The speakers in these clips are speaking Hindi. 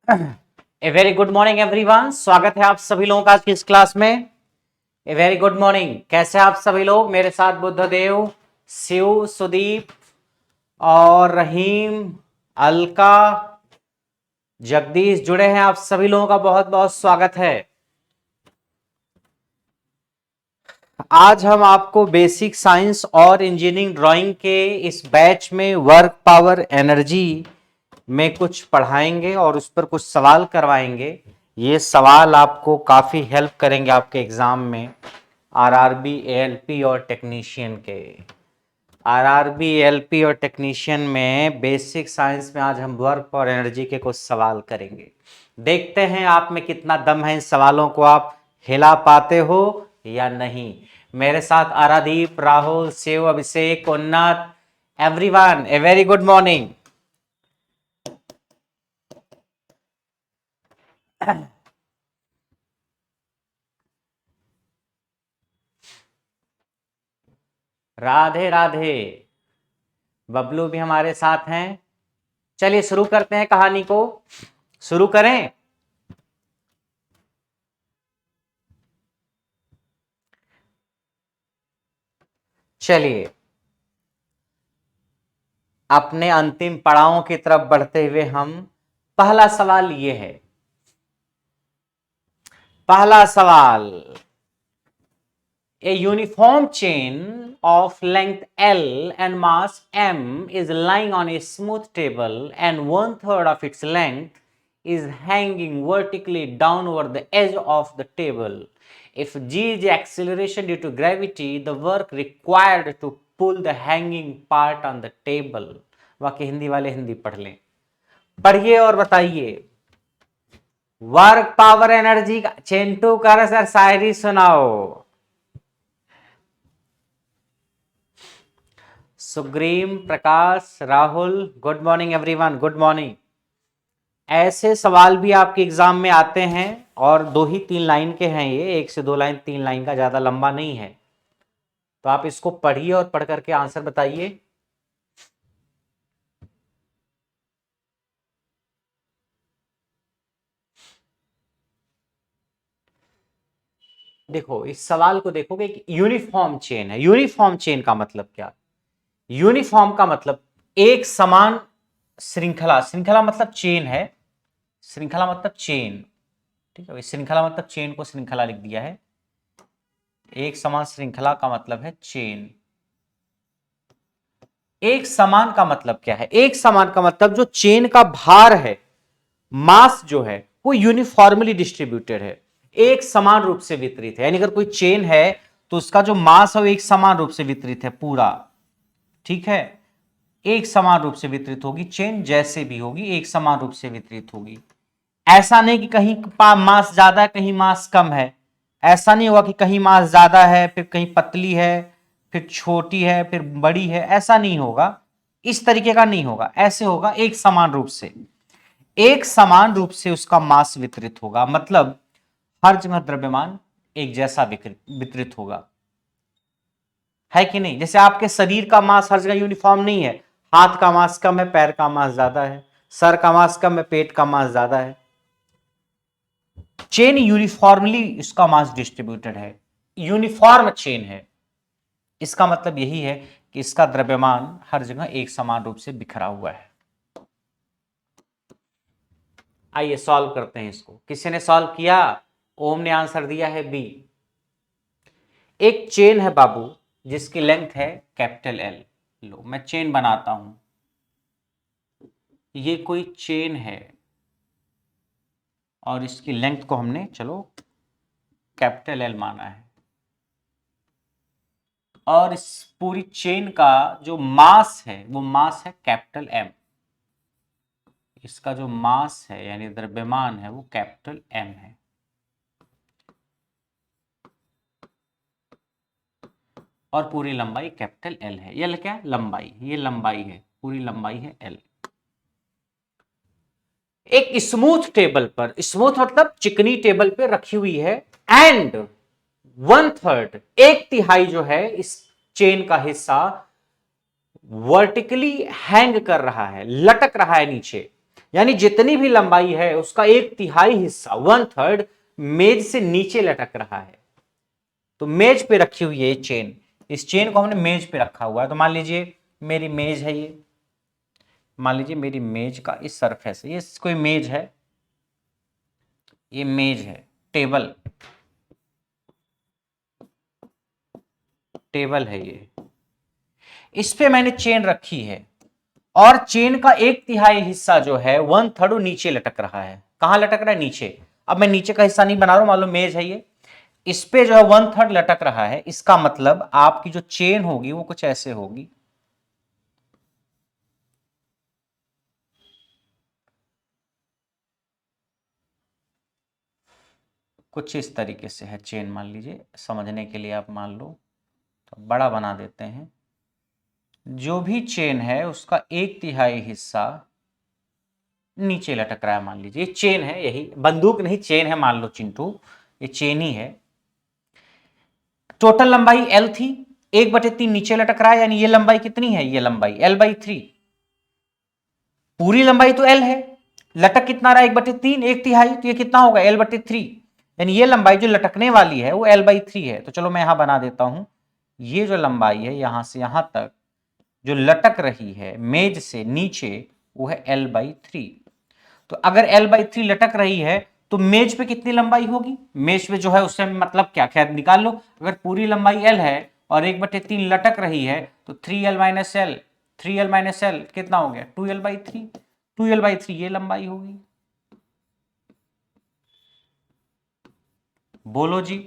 A very good morning everyone. स्वागत है आप सभी लोगों का आज की इस क्लास में। A very good morning. कैसे आप सभी लोग? मेरे साथ बुद्धदेव, शिव, सुदीप और रहीम, अलका, जगदीश जुड़े हैं। आप सभी लोगों का बहुत बहुत स्वागत है। आज हम आपको बेसिक साइंस और इंजीनियरिंग ड्राइंग के इस बैच में वर्क पावर एनर्जी में कुछ पढ़ाएंगे और उस पर कुछ सवाल करवाएंगे। ये सवाल आपको काफ़ी हेल्प करेंगे आपके एग्ज़ाम में आरआरबी, एएलपी और टेक्नीशियन के। आरआरबी, एएलपी और टेक्नीशियन में बेसिक साइंस में आज हम वर्क और एनर्जी के कुछ सवाल करेंगे। देखते हैं आप में कितना दम है, इन सवालों को आप हिला पाते हो या नहीं। मेरे साथ आरादीप, राहुल, शिव, अभिषेक, उन्नत, everyone a very good morning. Radhe Radhe. Bablu भी हमारे साथ हैं। चलिए शुरू करते हैं, कहानी को शुरू करें। चलिए अपने अंतिम पड़ावों की तरफ बढ़ते हुए हम पहला सवाल ये है। पहला सवाल, A uniform chain of length L and mass M is lying on a smooth table and 1/3 of its length is hanging vertically down over the edge of the table. If G is the acceleration due to gravity, the work required to pull the hanging part on the table. बाकी हिंदी वाले हिंदी पढ़ लें। पढ़िए और बताइए। वर्क पावर एनर्जी का चिंटू कर सर शायरी सुनाओ। Sugreem, Prakash, Rahul, good morning everyone, good morning. ऐसे सवाल भी आपके एग्जाम में आते हैं और 2 ही 3 लाइन के हैं ये, 1 से 2 लाइन, 3 लाइन का, ज्यादा लंबा नहीं है। तो आप इसको पढ़िए और पढ़ करके आंसर बताइए। देखो इस सवाल को देखोगे कि यूनिफॉर्म चेन है। यूनिफॉर्म चेन का मतलब क्या? यूनिफॉर्म का मतलब एक समान श्रृंखला। श्रृंखला मतलब चेन है। श्रृंखला मतलब चेन, ठीक है। श्रृंखला मतलब चेन को श्रृंखला लिख दिया है। एक समान श्रृंखला का मतलब है चेन। एक समान का मतलब क्या है? एक समान का मतलब जो चेन का भार है, मास जो है, वो यूनिफॉर्मली डिस्ट्रीब्यूटेड है, एक समान रूप से वितरित है। यानी अगर कोई चेन है तो उसका जो मास है वो एक समान रूप से वितरित है पूरा, ठीक है। एक समान रूप से वितरित होगी चेन, जैसे भी होगी एक समान रूप से वितरित होगी। ऐसा नहीं कि कहीं मास ज्यादा है कहीं मास कम है। ऐसा नहीं होगा कि कहीं मास ज्यादा है फिर कहीं पतली है फिर छोटी है फिर बड़ी है, ऐसा नहीं होगा। इस तरीके का नहीं होगा। ऐसे होगा एक समान रूप से, एक समान रूप से उसका मास वितरित होगा। मतलब हर जगह द्रव्यमान एक जैसा वितरित होगा, है कि नहीं? जैसे आपके शरीर का मास हर जगह यूनिफॉर्म नहीं है। हाथ का मास कम है, पैर का मास ज्यादा है, सर का मास कम है, पेट का मास ज्यादा है। चेन यूनिफॉर्मली इसका मास डिस्ट्रीब्यूटेड है, यूनिफॉर्म चेन है। इसका मतलब यही है कि इसका द्रव्यमान हर जगह एक समान रूप से बिखरा हुआ है। आइए सॉल्व करते हैं इसको। किसी ने सॉल्व किया? ओम ने आंसर दिया है बी। एक चेन है बाबू जिसकी लेंथ है कैपिटल एल। लो मैं चेन बनाता हूं। ये कोई चेन है और इसकी लेंथ को हमने चलो कैपिटल एल माना है। और इस पूरी चेन का जो मास है वो मास है कैपिटल एम। इसका जो मास है यानी द्रव्यमान है वो कैपिटल एम है। और पूरी लंबाई कैपिटल एल है। एल क्या? लंबाई। ये लंबाई है, पूरी लंबाई है एल। एक स्मूथ टेबल पर, स्मूथ मतलब चिकनी टेबल पे रखी हुई है, एंड 1/3 एक तिहाई जो है इस चेन का हिस्सा वर्टिकली हैंग कर रहा है, लटक रहा है नीचे। यानी जितनी भी लंबाई है उसका 1/3 हिस्सा, 1/3 मेज से नीचे लटक रहा है। तो मेज पे रखी हुई है चेन, इस चेन को हमने मेज पे रखा हुआ है। तो मान लीजिए मेरी मेज है ये, मान लीजिए मेरी मेज का इस सरफेस, ये कोई मेज है, ये मेज है, टेबल, टेबल है ये, इस पे मैंने चेन रखी है और चेन का 1/3 हिस्सा जो है 1/3 नीचे लटक रहा है। कहां लटक रहा है? नीचे। अब मैं नीचे का हिस्सा नहीं बना रहा हूं, मान लो मेज है ये, इस पे जो है 1/3 लटक रहा है। इसका मतलब आपकी जो चेन होगी वो कुछ ऐसे होगी, कुछ इस तरीके से है चेन। मान लीजिए समझने के लिए आप मान लो, तो बड़ा बना देते हैं। जो भी चेन है उसका 1/3 हिस्सा नीचे लटक रहा है। मान लीजिए ये चेन है, यही बंदूक नहीं चेन है, मान लो चिंटू ये चेन ही है। टोटल लंबाई L थी, 1/3 नीचे लटक रहा है, यानी ये लंबाई कितनी है? ये लंबाई L/3। पूरी लंबाई तो L है, लटक कितना रहा? 1/3, 1/3, तो ये कितना होगा? L/3। यानी ये लंबाई जो लटकने वाली है वो L/3 है। तो चलो मैं यहां बना देता हूं, ये जो लंबाई है यहां से यहां तक जो लटक रही है मेज से नीचे वो है L/3। तो अगर L/3 लटक रही है तो मेज पे कितनी लंबाई होगी? मेज पे जो है उससे मतलब क्या, खैर निकाल लो। अगर पूरी लंबाई L है और 1/3 लटक रही है तो 3L - L, 3L - L कितना हो गया? 2L/3। 2L/3 ये लंबाई होगी। बोलो जी।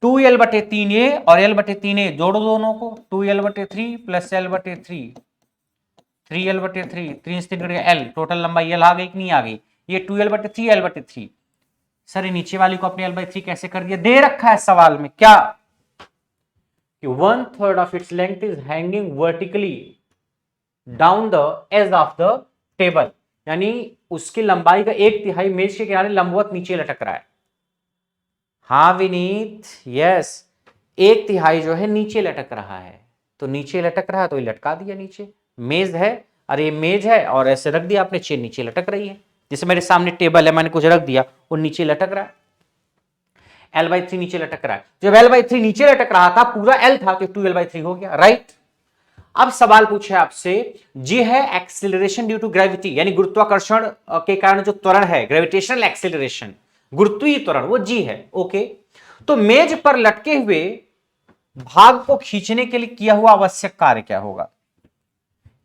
2L/3 ये और L/3 ये, जोड़ो दोनों को, 2L/3 plus L/3, 3L/3, 3 total लंबाई L आ गई कि नहीं आ गई? ये 2L/3 L/3। सर ये नीचे वाली को अपने L/3 कैसे कर दिया? दे रखा है सवाल में क्या कि 1/3 of its length is hanging vertically down the edge of the table, यानी उसकी लंबाई का 1/3 मेज के किनारे लंबवत नीचे लटक रहा है। हाँ विनीत, यस, 1/3 जो है नीचे लटक रहा है। तो नीचे लटक रहा है तो ये लटका दिया नीचे। मेज है, अरे ये मेज है और ऐसे रख दिया आपने, चेन नीचे लटक रही है। जैसे मेरे सामने टेबल है, मैंने कुछ रख दिया, वो नीचे लटक रहा है, L/3 नीचे लटक रहा है। जब L/3 नीचे लटक रहा था, पूरा L था, तो 2L/3 हो गया, राइट। अब सवाल पूछे आपसे, जी है एक्सिलरेशन ड्यू टू ग्रेविटी, यानी गुरुत्वाकर्षण के कारण जो त्वरण है, ग्रेविटेशनल एक्सिलरेशन, गुरुत्वीय त्वरण, वो जी है, ओके। तो मेज पर लटके हुए भाग को खींचने के लिए किया हुआ आवश्यक कार्य क्या होगा?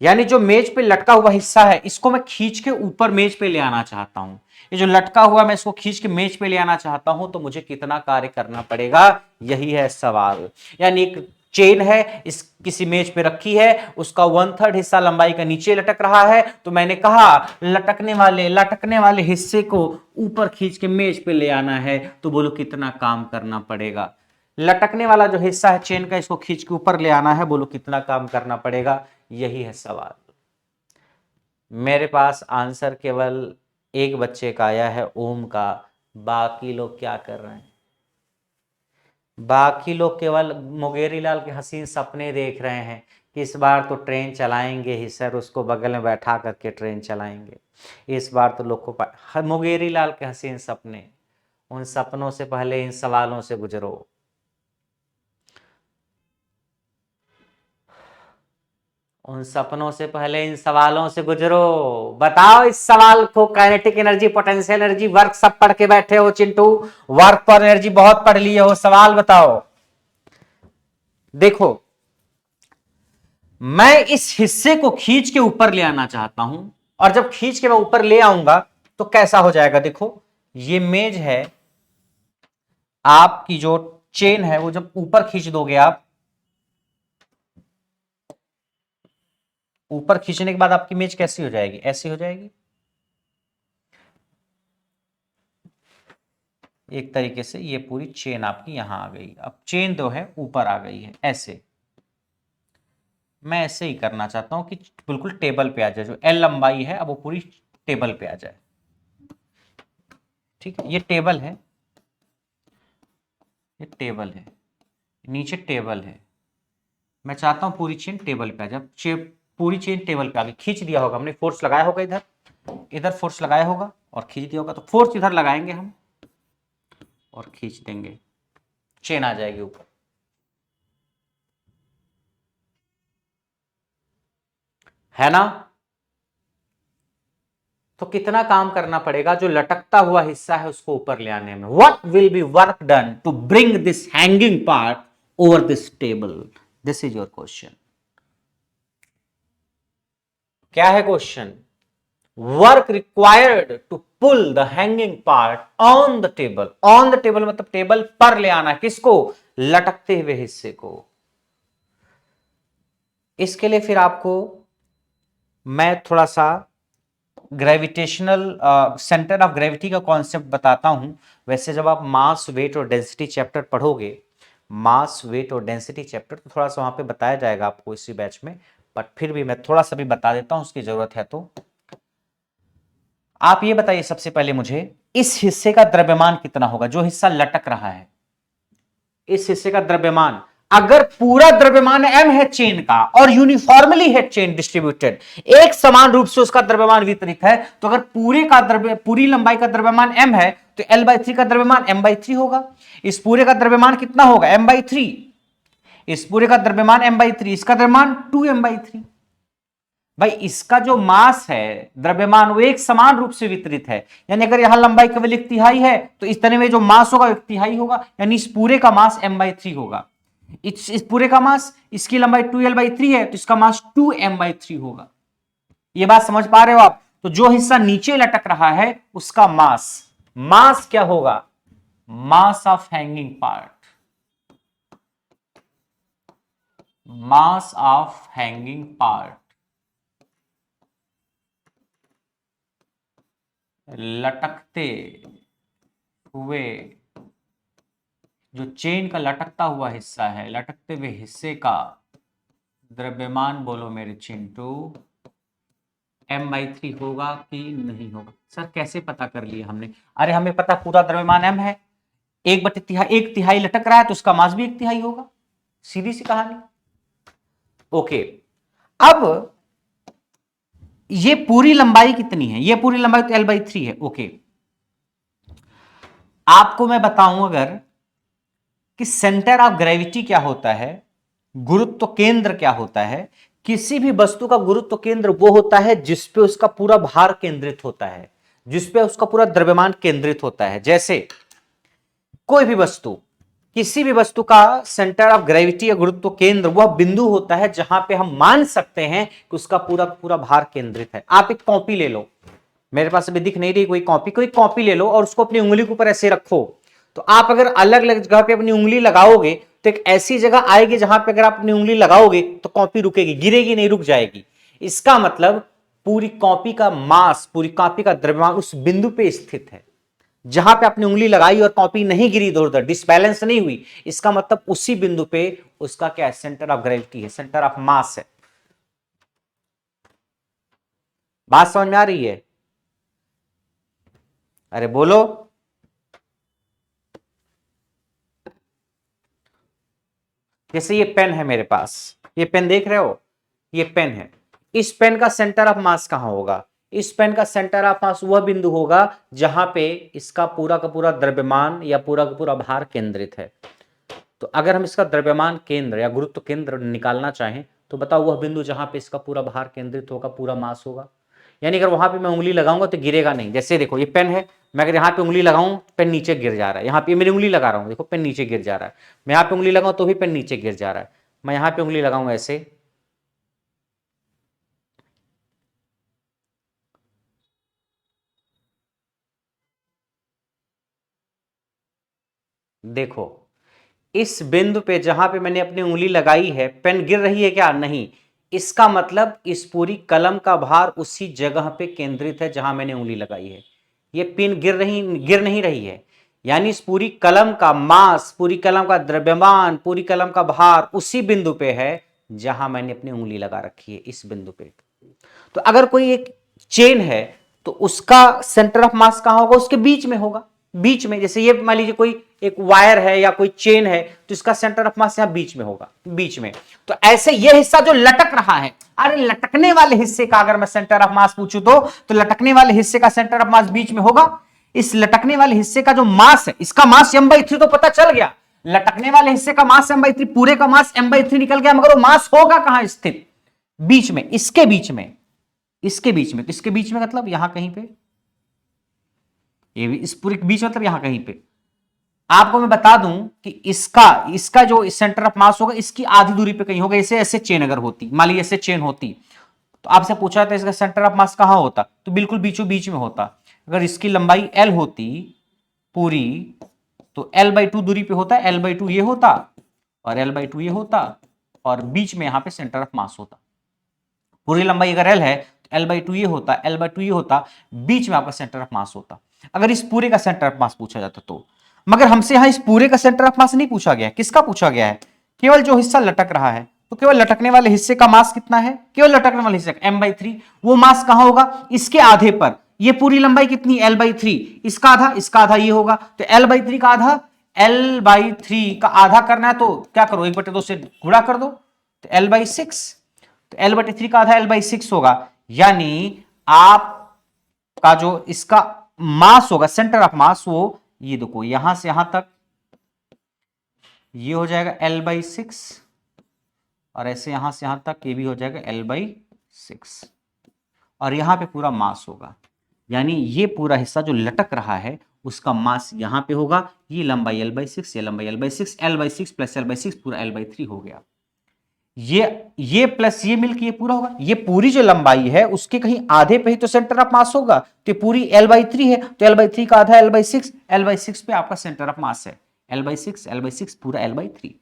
यानी जो मेज पे लटका हुआ हिस्सा है इसको मैं खींच के ऊपर मेज पे ले आना चाहता हूं, ये जो लटका हुआ मैं इसको खींच के मेज पे ले आना चाहता हूं, तो मुझे कितना कार्य करना पड़ेगा? यही है सवाल। यानी एक चेन है, इस किसी मेज पे रखी है, उसका 1/3 हिस्सा लंबाई का नीचे लटक रहा है, तो मैंने कहा लटकने वाले हिस्से को ऊपर खींच के मेज पे ले आना है, तो बोलो कितना काम करना पड़ेगा? लटकने वाला जो हिस्सा है चेन का, इसको खींच के ऊपर ले आना है, बोलो कितना काम करना पड़ेगा? यही है सवाल। मेरे पास आंसर केवल एक बच्चे का आया है, ओम का। बाकी लोग क्या कर रहे हैं? बाकी लोग केवल मुंगेरी लाल के हसीन सपने देख रहे हैं कि इस बार तो ट्रेन चलाएंगे ही सर, उसको बगल में बैठा करके ट्रेन चलाएंगे। इस बार तो लोग को मुंगेरी लाल के हसीन सपने, उन सपनों से पहले इन सवालों से गुजरो। उन सपनों से पहले इन सवालों से गुजरो। बताओ इस सवाल को, kinetic energy, potential energy, work सब पढ़ के बैठे हो चिंटू, वर्क पर एनर्जी बहुत पढ़ लिए हो, सवाल बताओ। देखो मैं इस हिस्से को खींच के ऊपर ले आना चाहता हूं, और जब खींच के मैं ऊपर ले आऊंगा तो कैसा हो जाएगा? देखो ये मेज है, आपकी जो चेन है वो जब ऊपर खींच दोगे आप, ऊपर खींचने के बाद आपकी मेज कैसी हो जाएगी? ऐसी हो जाएगी, एक तरीके से ये पूरी चेन आपकी यहां आ गई। अब चेन जो है ऊपर आ गई है, ऐसे मैं ऐसे ही करना चाहता हूं कि बिल्कुल टेबल पे आ जाए, जो L लंबाई है अब वो पूरी टेबल पे आ जाए। ठीक है, ये टेबल है, ये टेबल है, नीचे टेबल है, मैं चाहता हूं पूरी चेन टेबल पे आ जाए। पूरी चेन टेबल पे आ गई, खींच दिया होगा हमने, फोर्स लगाया होगा इधर, इधर फोर्स लगाया होगा और खींच दिया होगा, तो फोर्स इधर लगाएंगे हम और खींच देंगे, चेन आ जाएगी ऊपर, है ना। तो कितना काम करना पड़ेगा, जो लटकता हुआ हिस्सा है उसको ऊपर ले आने में। What will be work done to bring this hanging part over this table, this is your question. क्या है question? Work required to pull the hanging part on the table, on the table मतलब टेबल पर ले आना, किसको? लटकते हुए हिस्से को। इसके लिए फिर आपको मैं थोड़ा सा ग्रेविटेशनल सेंटर ऑफ ग्रेविटी का कॉन्सेप्ट बताता हूं। वैसे जब आप मास वेट और डेंसिटी चैप्टर पढ़ोगे, मास वेट और डेंसिटी चैप्टर, तो थोड़ा सा वहां पे बताया जाएगा आपको इसी बैच में, बट फिर भी मैं थोड़ा सा भी बता देता हूं, उसकी जरूरत है तो। आप ये बताइए सबसे पहले मुझे, इस हिस्से का द्रव्यमान कितना होगा, जो हिस्सा लटक रहा है, इस हिस्से का द्रव्यमान। अगर पूरा द्रव्यमान m है चेन का और यूनिफॉर्मली है चेन डिस्ट्रीब्यूटेड, एक समान रूप से उसका द्रव्यमान वितरित है, तो अगर पूरी लंबाई का द्रव्यमान m है तो L/3 का द्रव्यमान m/3 होगा। इस पूरे का द्रव्यमान कितना होगा? m/3। इस पूरे का द्रव्यमान m/3, इसका द्रव्यमान 2m/3। भाई इसका जो मास है, द्रव्यमान, वो एक समान रूप से वितरित है, यानी अगर यहां लंबाई केवल 1/3 है तो इस तरह में जो मास होगा 1/3 होगा, यानी इस पूरे का मास m/3 होगा। इस पूरे का मास, इसकी लंबाई 2l/3 है तो इसका मास 2m/3 होगा। ये बात समझ पा रहे हो आप? तो जो हिस्सा नीचे लटक रहा है उसका मास, मास क्या होगा? Mass of hanging part, mass of hanging part, लटकते हुए, जो चेन का लटकता हुआ हिस्सा है, लटकते हुए हिस्से का द्रव्यमान, बोलो मेरे चिंटू, m/3 होगा कि नहीं होगा? सर कैसे पता कर लिया हमने? अरे हमें पता पूरा द्रव्यमान m है, एक तिहाई लटक रहा है तो उसका मास भी 1/3 होगा, सीधी सी कहानी। ओके, अब ये पूरी लंबाई कितनी है? ये पूरी लंबाई तो L/3 है। ओके, आपको मैं बताऊं अगर कि सेंटर ऑफ ग्रेविटी क्या होता है, गुरुत्व केंद्र क्या होता है। किसी भी वस्तु का गुरुत्व केंद्र वो होता है जिसपे उसका पूरा भार केंद्रित होता है, जिसपे उसका पूरा द्रव्यमान केंद्रित होता है। जैसे कोई भी वस्तु, किसी भी वस्तु का सेंटर ऑफ ग्रेविटी या गुरुत्व केंद्र वह बिंदु होता है जहां पे हम मान सकते हैं कि उसका पूरा पूरा भार केंद्रित है। आप एक कॉपी ले लो, मेरे पास अभी दिख नहीं रही कोई कॉपी ले लो और उसको अपनी उंगली के ऊपर ऐसे रखो, तो आप अगर अलग अलग जगह पे अपनी उंगली लगाओगे तो एक ऐसी जगह आएगी जहां पे अगर आप अपनी उंगली लगाओगे तो कॉपी रुकेगी, गिरेगी नहीं, रुक जाएगी। इसका मतलब पूरी कॉपी का मास, पूरी कॉपी का द्रव्यमान उस बिंदु पे स्थित है जहां पे आपने उंगली लगाई और कॉपी नहीं गिरी इधर उधर, डिसबैलेंस नहीं हुई। इसका मतलब उसी बिंदु पे उसका क्या है? सेंटर ऑफ ग्रेविटी है, सेंटर ऑफ मास है। बात समझ में आ रही है? अरे बोलो। जैसे ये पेन है मेरे पास, ये पेन देख रहे हो, ये पेन है, इस पेन का सेंटर ऑफ मास कहां होगा? इस पेन का सेंटर ऑफ मास वह बिंदु होगा जहां पे इसका पूरा का पूरा द्रव्यमान या पूरा का पूरा भार केंद्रित है। तो अगर हम इसका द्रव्यमान केंद्र या गुरुत्व केंद्र निकालना चाहें तो बताओ वह बिंदु जहां पे इसका पूरा भार केंद्रित होगा, पूरा मास होगा। यानी अगर वहां पे मैं उंगली लगाऊंगा तो गिरेगा नहीं। जैसे देखो ये पेन है, मैं अगर यहाँ पे उंगली लगाऊं पेन नीचे गिर जा रहा है, यहाँ पे मेरी उंगली लगा रहा हूं, देखो पेन नीचे गिर जा रहा है। मैं यहाँ पे उंगली लगाऊं तो भी पेन नीचे गिर जा रहा है। मैं यहाँ पे उंगली लगाऊं ऐसे, देखो इस बिंदु पे जहां पे मैंने अपनी उंगली लगाई है, पेन गिर रही है क्या? नहीं। इसका मतलब इस पूरी कलम का भार उसी जगह पे केंद्रित है जहां मैंने उंगली लगाई है। ये पिन गिर नहीं रही है, यानी इस पूरी कलम का मास, पूरी कलम का द्रव्यमान, पूरी कलम का भार उसी बिंदु पे है जहां मैंने अपनी उंगली लगा रखी है, इस बिंदु पे। तो अगर कोई एक चेन है तो उसका सेंटर ऑफ मास कहां होगा? उसके बीच में होगा। बीच में। जैसे ये मान लीजिए कोई एक वायर है या कोई चेन है, तो इसका सेंटर ऑफ मास यहां बीच में होगा, बीच में। तो ऐसे ये हिस्सा जो लटक रहा है, अरे लटकने वाले हिस्से का अगर मैं सेंटर ऑफ मास पूछूं तो लटकने वाले हिस्से का सेंटर ऑफ मास बीच में होगा। इस लटकने वाले हिस्से का जो मास है, इसका मास m/3 तो पता चल गया, लटकने वाले हिस्से का मास m/3, पूरे का मास m/3 निकल गया, मगर वो मास होगा कहां स्थित? बीच में, इसके बीच में, इसके बीच में। तो इसके बीच में मतलब यहां कहीं पे, ये भी इस पूरे के बीच मतलब यहां कहीं पे। आपको मैं बता दूं कि इसका जो सेंटर ऑफ मास होगा, इसकी आधी दूरी पे कहीं होगा। ऐसे ऐसे चेन अगर होती, मान लीजिए ऐसे चेन होती, तो आपसे पूछा था इसका सेंटर ऑफ मास कहां होता, तो बिल्कुल बीचों बीच में होता। अगर इसकी लंबाई L होती पूरी, तो L/2 दूरी पे होता, L/2 ये होता और L/2 ये होता, और बीच में यहां पे सेंटर ऑफ मास होता। पूरी लंबाई अगर L है तो L/2 ये होता, L/2 ये होता, बीच में आपका सेंटर ऑफ मास होता, अगर इस पूरे का सेंटर ऑफ मास पूछा जाता तो। मगर हमसे यहां इस पूरे का सेंटर ऑफ मास नहीं पूछा गया है। किसका पूछा गया है? केवल जो हिस्सा लटक रहा है। तो केवल लटकने वाले हिस्से का मास कितना है? केवल लटकने वाले हिस्से का m/3। वो मास कहां होगा? इसके आधे पर। ये पूरी लंबाई कितनी? L/3। इसका आधा ये होगा, तो L/3 का आधा, L/3 का आधा करना है तो क्या करो, 1/2 से गुणा कर दो, तो L/6। तो L/3 का आधा L/6 होगा, यानी आपका जो इसका मास होगा, सेंटर ऑफ मास, वो ये देखो यहां से यहां तक ये हो जाएगा L/6, और ऐसे यहां से यहां तक ये भी हो जाएगा L/6, और यहां पे पूरा मास होगा। यानी ये पूरा हिस्सा जो लटक रहा है उसका मास यहां पे होगा। ये लंबाई L/6, ये लंबाई L/6, L/6 प्लस L/6 पूरा L/3 हो गया। ये प्लस ये मिलकर ये पूरा होगा। ये पूरी जो लंबाई है उसके कहीं आधे पे ही तो सेंटर ऑफ मास होगा, तो पूरी L/3 है, तो L/3 का आधा L/6, L/6 पे आपका सेंटर ऑफ मास है, L/6 पूरा L/3।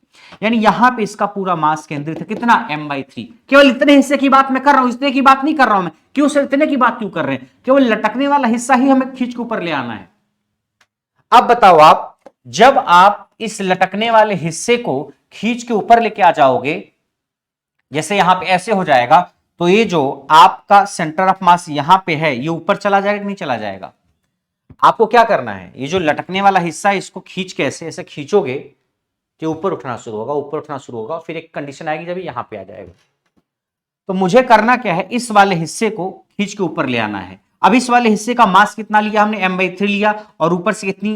यानी यहां पे इसका पूरा मास केंद्रित है, कितना? m/3। केवल इतने हिस्से की बात मैं कर रहा हूं, इतने की बात नहीं कर रहा हूं मैं। क्यों सर इतने की बात क्यों कर रहे हैं? केवल लटकने वाला हिस्सा ही हमें खींच के ऊपर ले आना है। अब बताओ आप, जब आप इस लटकने वाले हिस्से को खींच के ऊपर लेके आ जाओगे, जैसे यहां पे ऐसे हो जाएगा, तो ये जो आपका सेंटर ऑफ मास यहां पे है, ये ऊपर चला जाएगा कि नहीं चला जाएगा? आपको क्या करना है, ये जो लटकने वाला हिस्सा है इसको खींच के ऐसे ऐसे खींचोगे तो ऊपर उठना शुरू होगा, ऊपर उठना शुरू होगा, फिर एक कंडीशन आएगी जब यहां पे आ जाएगा। तो मुझे करना क्या है, इस वाले हिस्से को खींच के ऊपर ले आना है। अब इस वाले हिस्से का मास कितना लिया हमने? m/3 लिया, और ऊपर से कितनी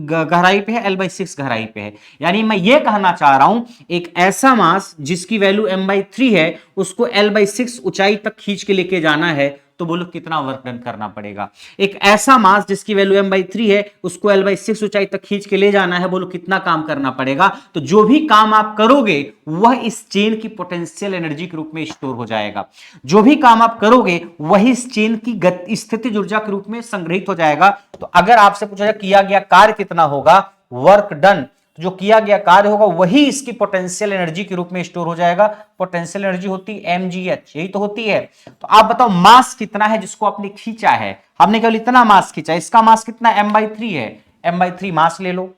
गहराई पे है? L/6 गहराई पे है। यानी मैं ये कहना चाह रहा हूं, एक ऐसा मास जिसकी वैल्यू m/3 है, उसको L/6 ऊंचाई तक खींच के लेके जाना है, तो बोलो कितना वर्क डन करना पड़ेगा? एक ऐसा मास जिसकी वैल्यू m/3 है, उसको L/6 ऊंचाई तक खींच के ले जाना है, बोलो कितना काम करना पड़ेगा? तो जो भी काम आप करोगे वह इस चेन की पोटेंशियल एनर्जी के रूप में स्टोर हो जाएगा। जो भी काम आप करोगे वही इस चेन की स्थितिज ऊर्जा के रूप में संग्रहित हो जाएगा। तो अगर आपसे पूछा जाए किया गया कार्य कितना होगा, वर्क डन, जो किया गया कार्य होगा वही इसकी पोटेंशियल एनर्जी के रूप में स्टोर हो जाएगा। पोटेंशियल एनर्जी होती है mgh, यही तो होती है। तो आप बताओ मास कितना है जिसको आपने खींचा है? हमने केवल इतना मास खींचा, इसका मास कितना? m/3 है, m/3 मास ले लो।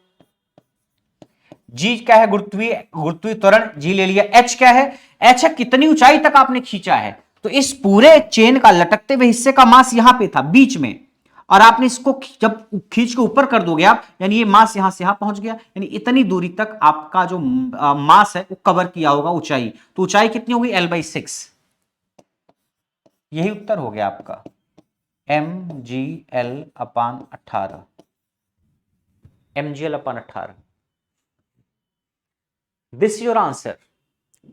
जी क्या है? गुरुत्वीय त्वरण, जी ले लिया। h क्या है? h है कितनी ऊंचाई तक आपने खींचा है। तो इस पूरे चेन का लटकते हुए हिस्से का मास यहां पे था बीच में, और आपने इसको जब खींच के ऊपर कर दोगे आप, यानी ये मास यहां से यहां पहुंच गया, यानी इतनी दूरी तक आपका जो मास है वो कवर किया होगा ऊंचाई। तो ऊंचाई कितनी होगी? L/6। यही उत्तर हो गया आपका, mgl/18, mgl/18। This your answer.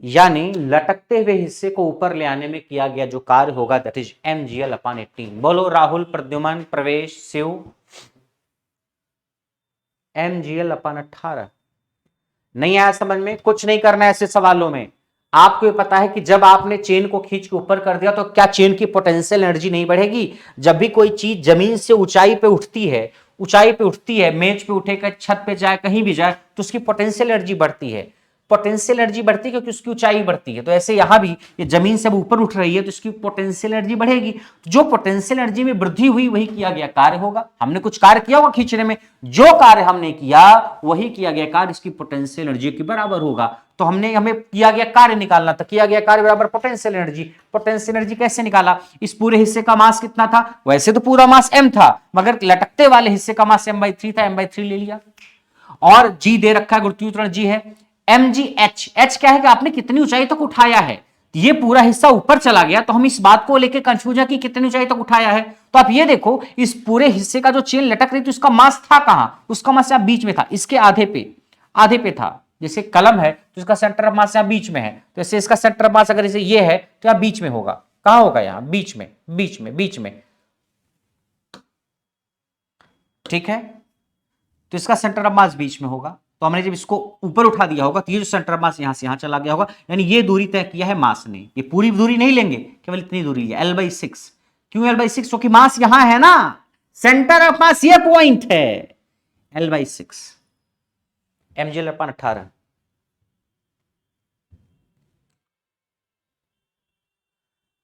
यानी लटकते हुए हिस्से को ऊपर ले आने में किया गया जो कार्य होगा दैट इज mgl/18। बोलो राहुल, प्रद्युमन, प्रवेश, शिव। mgl/18 नहीं आया समझ में? कुछ नहीं करना है ऐसे सवालों में। आपको ये पता है कि जब आपने चेन को खींच के ऊपर कर दिया तो क्या चेन की पोटेंशियल एनर्जी नहीं बढ़ेगी? जब भी कोई चीज जमीन से ऊंचाई पे उठती है, मेज पे उठे, छत पे जाए, कहीं भी जाए, तो उसकी पोटेंशियल एनर्जी बढ़ती है। पोटेंशियल एनर्जी बढ़ती है क्योंकि उसकी ऊंचाई बढ़ती है। तो ऐसे यहां भी ये जमीन से ऊपर उठ रही है तो इसकी पोटेंशियल एनर्जी बढ़ेगी। जो पोटेंशियल एनर्जी में वृद्धि हुई वही किया गया कार्य होगा। हमने कुछ कार्य किया होगा खींचने में, जो कार्य हमने किया वही किया गया कार्य इसकी पोटेंशियल एनर्जी के बराबर होगा। तो हमें किया गया कार्य निकालना था, किया गया कार्य बराबर पोटेंशियल एनर्जी। पोटेंशियल एनर्जी कैसे निकाला? इस पूरे हिस्से का मास कितना था? वैसे तो पूरा मास m था, मगर लटकते वाले हिस्से का मास m/3 था, m/3 ले लिया। और g दे रखा है, गुरुत्वीय त्वरण g है, mgh, h क्या है कि आपने कितनी ऊंचाई तक उठाया है। ये पूरा हिस्सा ऊपर चला गया तो हम इस बात को लेकर कंफ्यूज है कि कितनी ऊंचाई तक उठाया है। तो आप ये देखो, इस पूरे हिस्से का जो चेन लटक रही थी उसका मास था कहां, उसका मास यहां बीच में था, इसके आधे पे था। जैसे कलम है तो इसका सेंटर ऑफ मास यहां बीच में है, तो ऐसे इसका सेंटर ऑफ मास अगर इसे ये है तो यहां बीच में होगा। कहां होगा, यहां बीच में, बीच में। ठीक है, तो इसका सेंटर ऑफ मास बीच में होगा। तो हमने जब इसको ऊपर उठा दिया होगा तो ये जो सेंटर ऑफ मास यहां से यहां चला गया होगा, यानी ये दूरी तय किया है मास ने। ये पूरी दूरी नहीं लेंगे, केवल इतनी दूरी लिया, L/6। क्यों L/6? क्योंकि मास यहां है ना, सेंटर ऑफ मास ये पॉइंट है, L/6 mgl/18।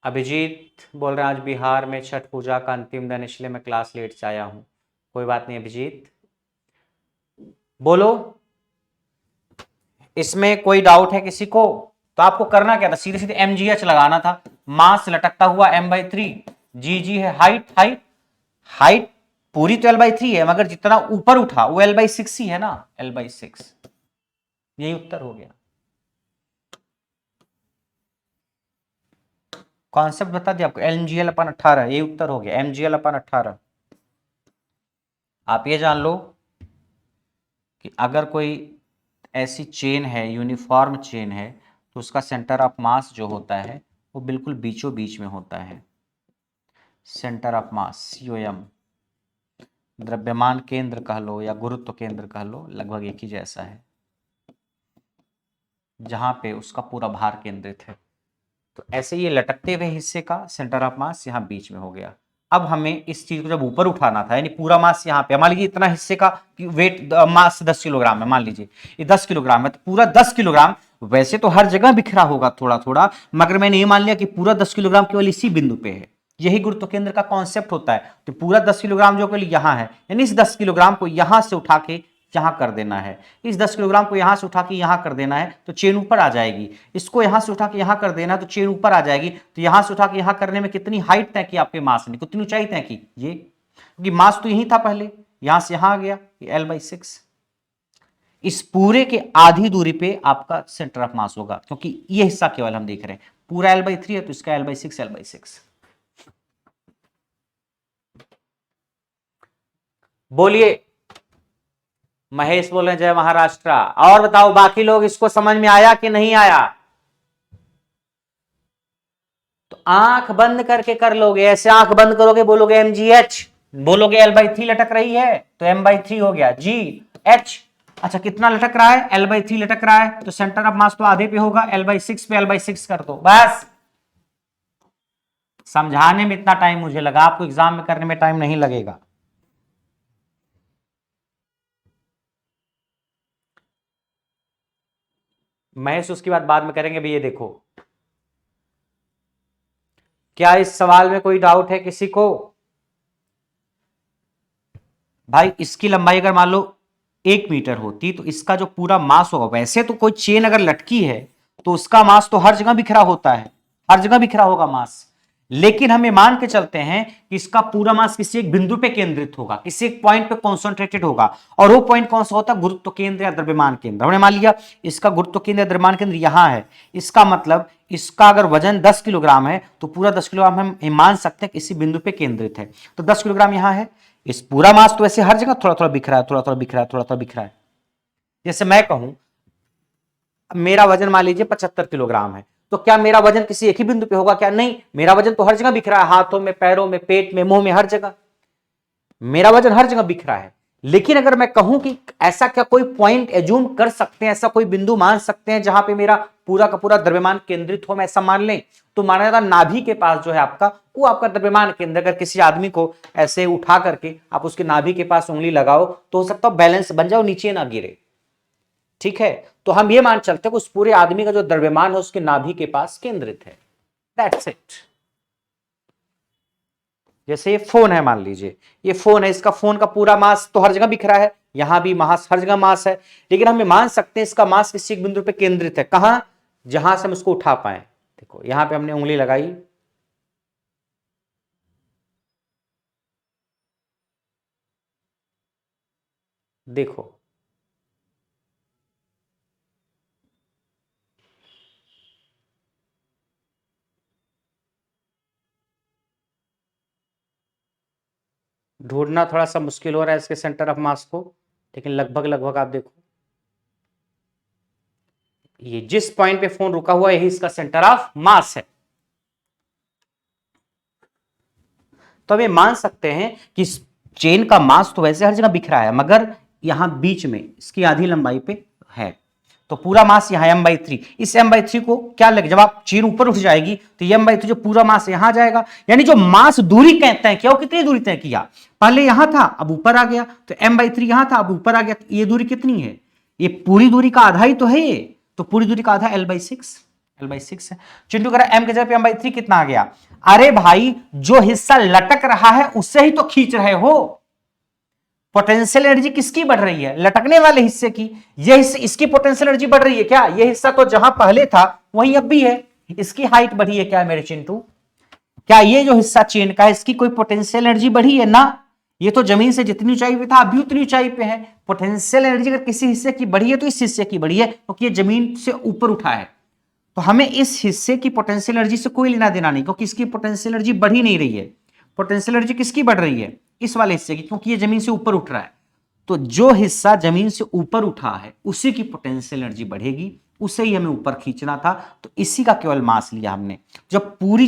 अभिजीत बोल रहे हैं आज बिहार में छठ पूजा का अंतिम दिन, इसलिए मैं क्लास लेट से आया हूं। कोई बात नहीं अभिजीत, बोलो इसमें कोई डाउट है किसी को? तो आपको करना क्या था, सीधे सीधे mgh लगाना था। मास लटकता हुआ m/3, जी है हाइट पूरी तो L/3 है, मगर जितना ऊपर उठा वो L/6 ही है ना, L/6। यही उत्तर हो गया। कॉन्सेप्ट बता दिया आपको, mgl/18, यही उत्तर हो गया, mgl/18। आप ये जान लो कि अगर कोई ऐसी चेन है, यूनिफॉर्म चेन है, तो उसका सेंटर ऑफ मास जो होता है वो बिल्कुल बीचों बीच में होता है। सेंटर ऑफ मास COM, द्रव्यमान केंद्र कह लो या गुरुत्व केंद्र कह लो, लगभग एक ही जैसा है, जहां पे उसका पूरा भार केंद्रित है। तो ऐसे ये लटकते हुए हिस्से का सेंटर ऑफ मास यहाँ बीच में हो गया। अब हमें इस चीज को जब ऊपर उठाना था, यानी पूरा मास यहाँ पे, मान लीजिए इतना हिस्से का वेट मास 10 किलोग्राम है, मान लीजिए ये 10 किलोग्राम है, तो पूरा 10 किलोग्राम वैसे तो हर जगह बिखरा होगा थोड़ा थोड़ा, मगर मैंने ये मान लिया कि पूरा 10 किलोग्राम केवल इसी बिंदु पे है। यही गुरुत्व केंद्र का कॉन्सेप्ट होता है। तो पूरा 10 किलोग्राम जो केवल यहां है, यानी इस 10 किलोग्राम को यहां से उठा के यहां कर देना है, इस 10 किलोग्राम को यहां से उठा के यहां कर देना है, तो चेन ऊपर आ जाएगी। इसको यहां से उठा के यहां कर देना है तो चेन ऊपर आ जाएगी। तो यहां से उठा के यहां करने में कितनी हाइट तय की आपके मास ने, कितनी ऊंचाई तय की, ये, क्योंकि मास तो यही था पहले, यहां से यहां आ गया, ये L/6। इस पूरे के आधी दूरी पे आपका सेंटर ऑफ मास होगा, क्योंकि ये हिस्सा केवल हम देख रहे हैं, पूरा L/3 है तो इसका L/6। बोलिए, महेश बोल रहे हैं जय महाराष्ट्र। और बताओ बाकी लोग, इसको समझ में आया कि नहीं आया? तो आंख बंद करके कर लोगे, ऐसे आंख बंद करोगे, बोलोगे mgh, बोलोगे L/3 लटक रही है तो m/3 हो गया, gh, अच्छा कितना लटक रहा है, L/3 लटक रहा है, तो सेंटर ऑफ मास तो आधे पे होगा, L/6 पे L/6 कर दो बस। समझाने में इतना टाइम मुझे लगा, आपको एग्जाम में करने में टाइम नहीं लगेगा। महेश उसकी बात बाद में करेंगे। भैया देखो, क्या इस सवाल में कोई डाउट है किसी को? भाई इसकी लंबाई अगर मान लो 1 मीटर होती तो इसका जो पूरा मास होगा, वैसे तो कोई चेन अगर लटकी है तो उसका मास तो हर जगह बिखरा होता है, हर जगह बिखरा होगा मास, लेकिन हम ये मान के चलते हैं कि इसका पूरा मास किसी एक बिंदु पे केंद्रित होगा, किसी एक पॉइंट पे कॉन्सेंट्रेटेड होगा। और वो पॉइंट कौन सा होता है, गुरुत्व केंद्र या द्रव्यमान केंद्र। हमने मान लिया इसका गुरुत्व केंद्र या द्रव्यमान केंद्र यहां है, इसका मतलब इसका अगर वजन 10 किलोग्राम है तो पूरा 10 किलोग्राम हम मान सकते हैं किसी बिंदु पे केंद्रित है। तो 10 किलोग्राम यहां है, इस पूरा मास तो ऐसे हर जगह थोड़ा थोड़ा बिखरा है, थोड़ा थोड़ा बिखरा है, थोड़ा थोड़ा बिखरा है। जैसे मैं कहूं मेरा वजन मान लीजिए 75 किलोग्राम है, तो क्या मेरा वजन किसी एक ही बिंदु पे होगा क्या? नहीं, मेरा वजन तो हर जगह बिखरा है, हाथों में, पैरों में, पेट में, मुंह में, हर जगह मेरा वजन हर जगह बिखरा है। लेकिन अगर मैं कहूं कि ऐसा क्या कोई पॉइंट एज्यूम कर सकते हैं, ऐसा कोई बिंदु मान सकते हैं जहां पे मेरा पूरा का पूरा द्रव्यमान केंद्रित हो, मैं ऐसा मान लें, तो माना जाता नाभि के पास जो है आपका, वो आपका द्रव्यमान केंद्र। अगर किसी आदमी को ऐसे उठा करके आप उसके नाभि के पास उंगली लगाओ तो हो सकता है बैलेंस बन जाओ, नीचे ना गिरे। ठीक है, तो हम ये मान चलते हैं कि उस पूरे आदमी का जो द्रव्यमान है उसके नाभि के पास केंद्रित है। That's it. जैसे ये फोन है, मान लीजिए ये फोन है, इसका फोन का पूरा मास तो हर जगह बिखरा है, यहां भी मास, हर जगह मास है, लेकिन हम मान सकते हैं इसका मास किसी एक बिंदु पे केंद्रित है। कहां? जहां से हम इसको उठा पाए। देखो यहां पे हमने उंगली लगाई, देखो ढूंढना थोड़ा सा मुश्किल हो रहा है इसके सेंटर ऑफ मास को, लेकिन लगभग लगभग आप देखो ये जिस पॉइंट पे फोन रुका हुआ है यही इसका सेंटर ऑफ मास है। तो अब ये मान सकते हैं कि चेन का मास तो वैसे हर जगह बिखरा है, मगर यहां बीच में इसकी आधी लंबाई पे है, तो पूरा मास यहां m/3। इस m/3 को क्या लगे, जब आप चेन ऊपर उठ जाएगी तो ये m/3 जो पूरा मास यहां जाएगा, यानी जो मास दूरी कहते हैं क्या, वो कितनी दूरी तय किया, पहले यहां था अब ऊपर आ गया, तो m/3 यहां था अब ऊपर आ गया, ये दूरी कितनी है, ये पूरी दूरी का आधा ही तो है ये, तो पूरी दूरी का आधा l/6 है। चिंटू कह रहा m के जगह पे m/3 कितना आ गया, अरे भाई जो हिस्सा लटक रहा है उससे ही तो खींच रहे हो, पोटेंशियल एनर्जी किसकी बढ़ रही है, लटकने वाले हिस्से की, ये हिस्से इसकी पोटेंशियल एनर्जी बढ़ रही है क्या, ये हिस्सा तो जहां पहले था वहीं अब भी है, इसकी हाइट बढ़ी है क्या मेरे चिंटू, क्या ये जो हिस्सा चेन का है इसकी कोई पोटेंशियल एनर्जी बढ़ी है ना, ये तो जमीन से जितनी ऊंचाई पे था अभी उतनी ऊंचाई पे है, पोटेंशियल एनर्जी अगर किसी हिस्से की बढ़ी है तो इस हिस्से की बढ़ी है, क्योंकि ये जमीन से ऊपर उठा है, तो हमें इस हिस्से की पोटेंशियल एनर्जी से कोई लेना देना नहीं, क्योंकि इसकी पोटेंशियल एनर्जी बढ़ ही नहीं रही है, पोटेंशियल एनर्जी किसकी बढ़ रही है, इस वाले हिस्से की, क्योंकि ये जमीन से ऊपर उठ रहा है, तो जो हिस्सा जमीन से ऊपर उठा है उसी की पोटेंशियल एनर्जी बढ़ेगी, उसे ही हमें ऊपर खींचना था, तो इसी का केवल मास लिया हमने, जब पूरी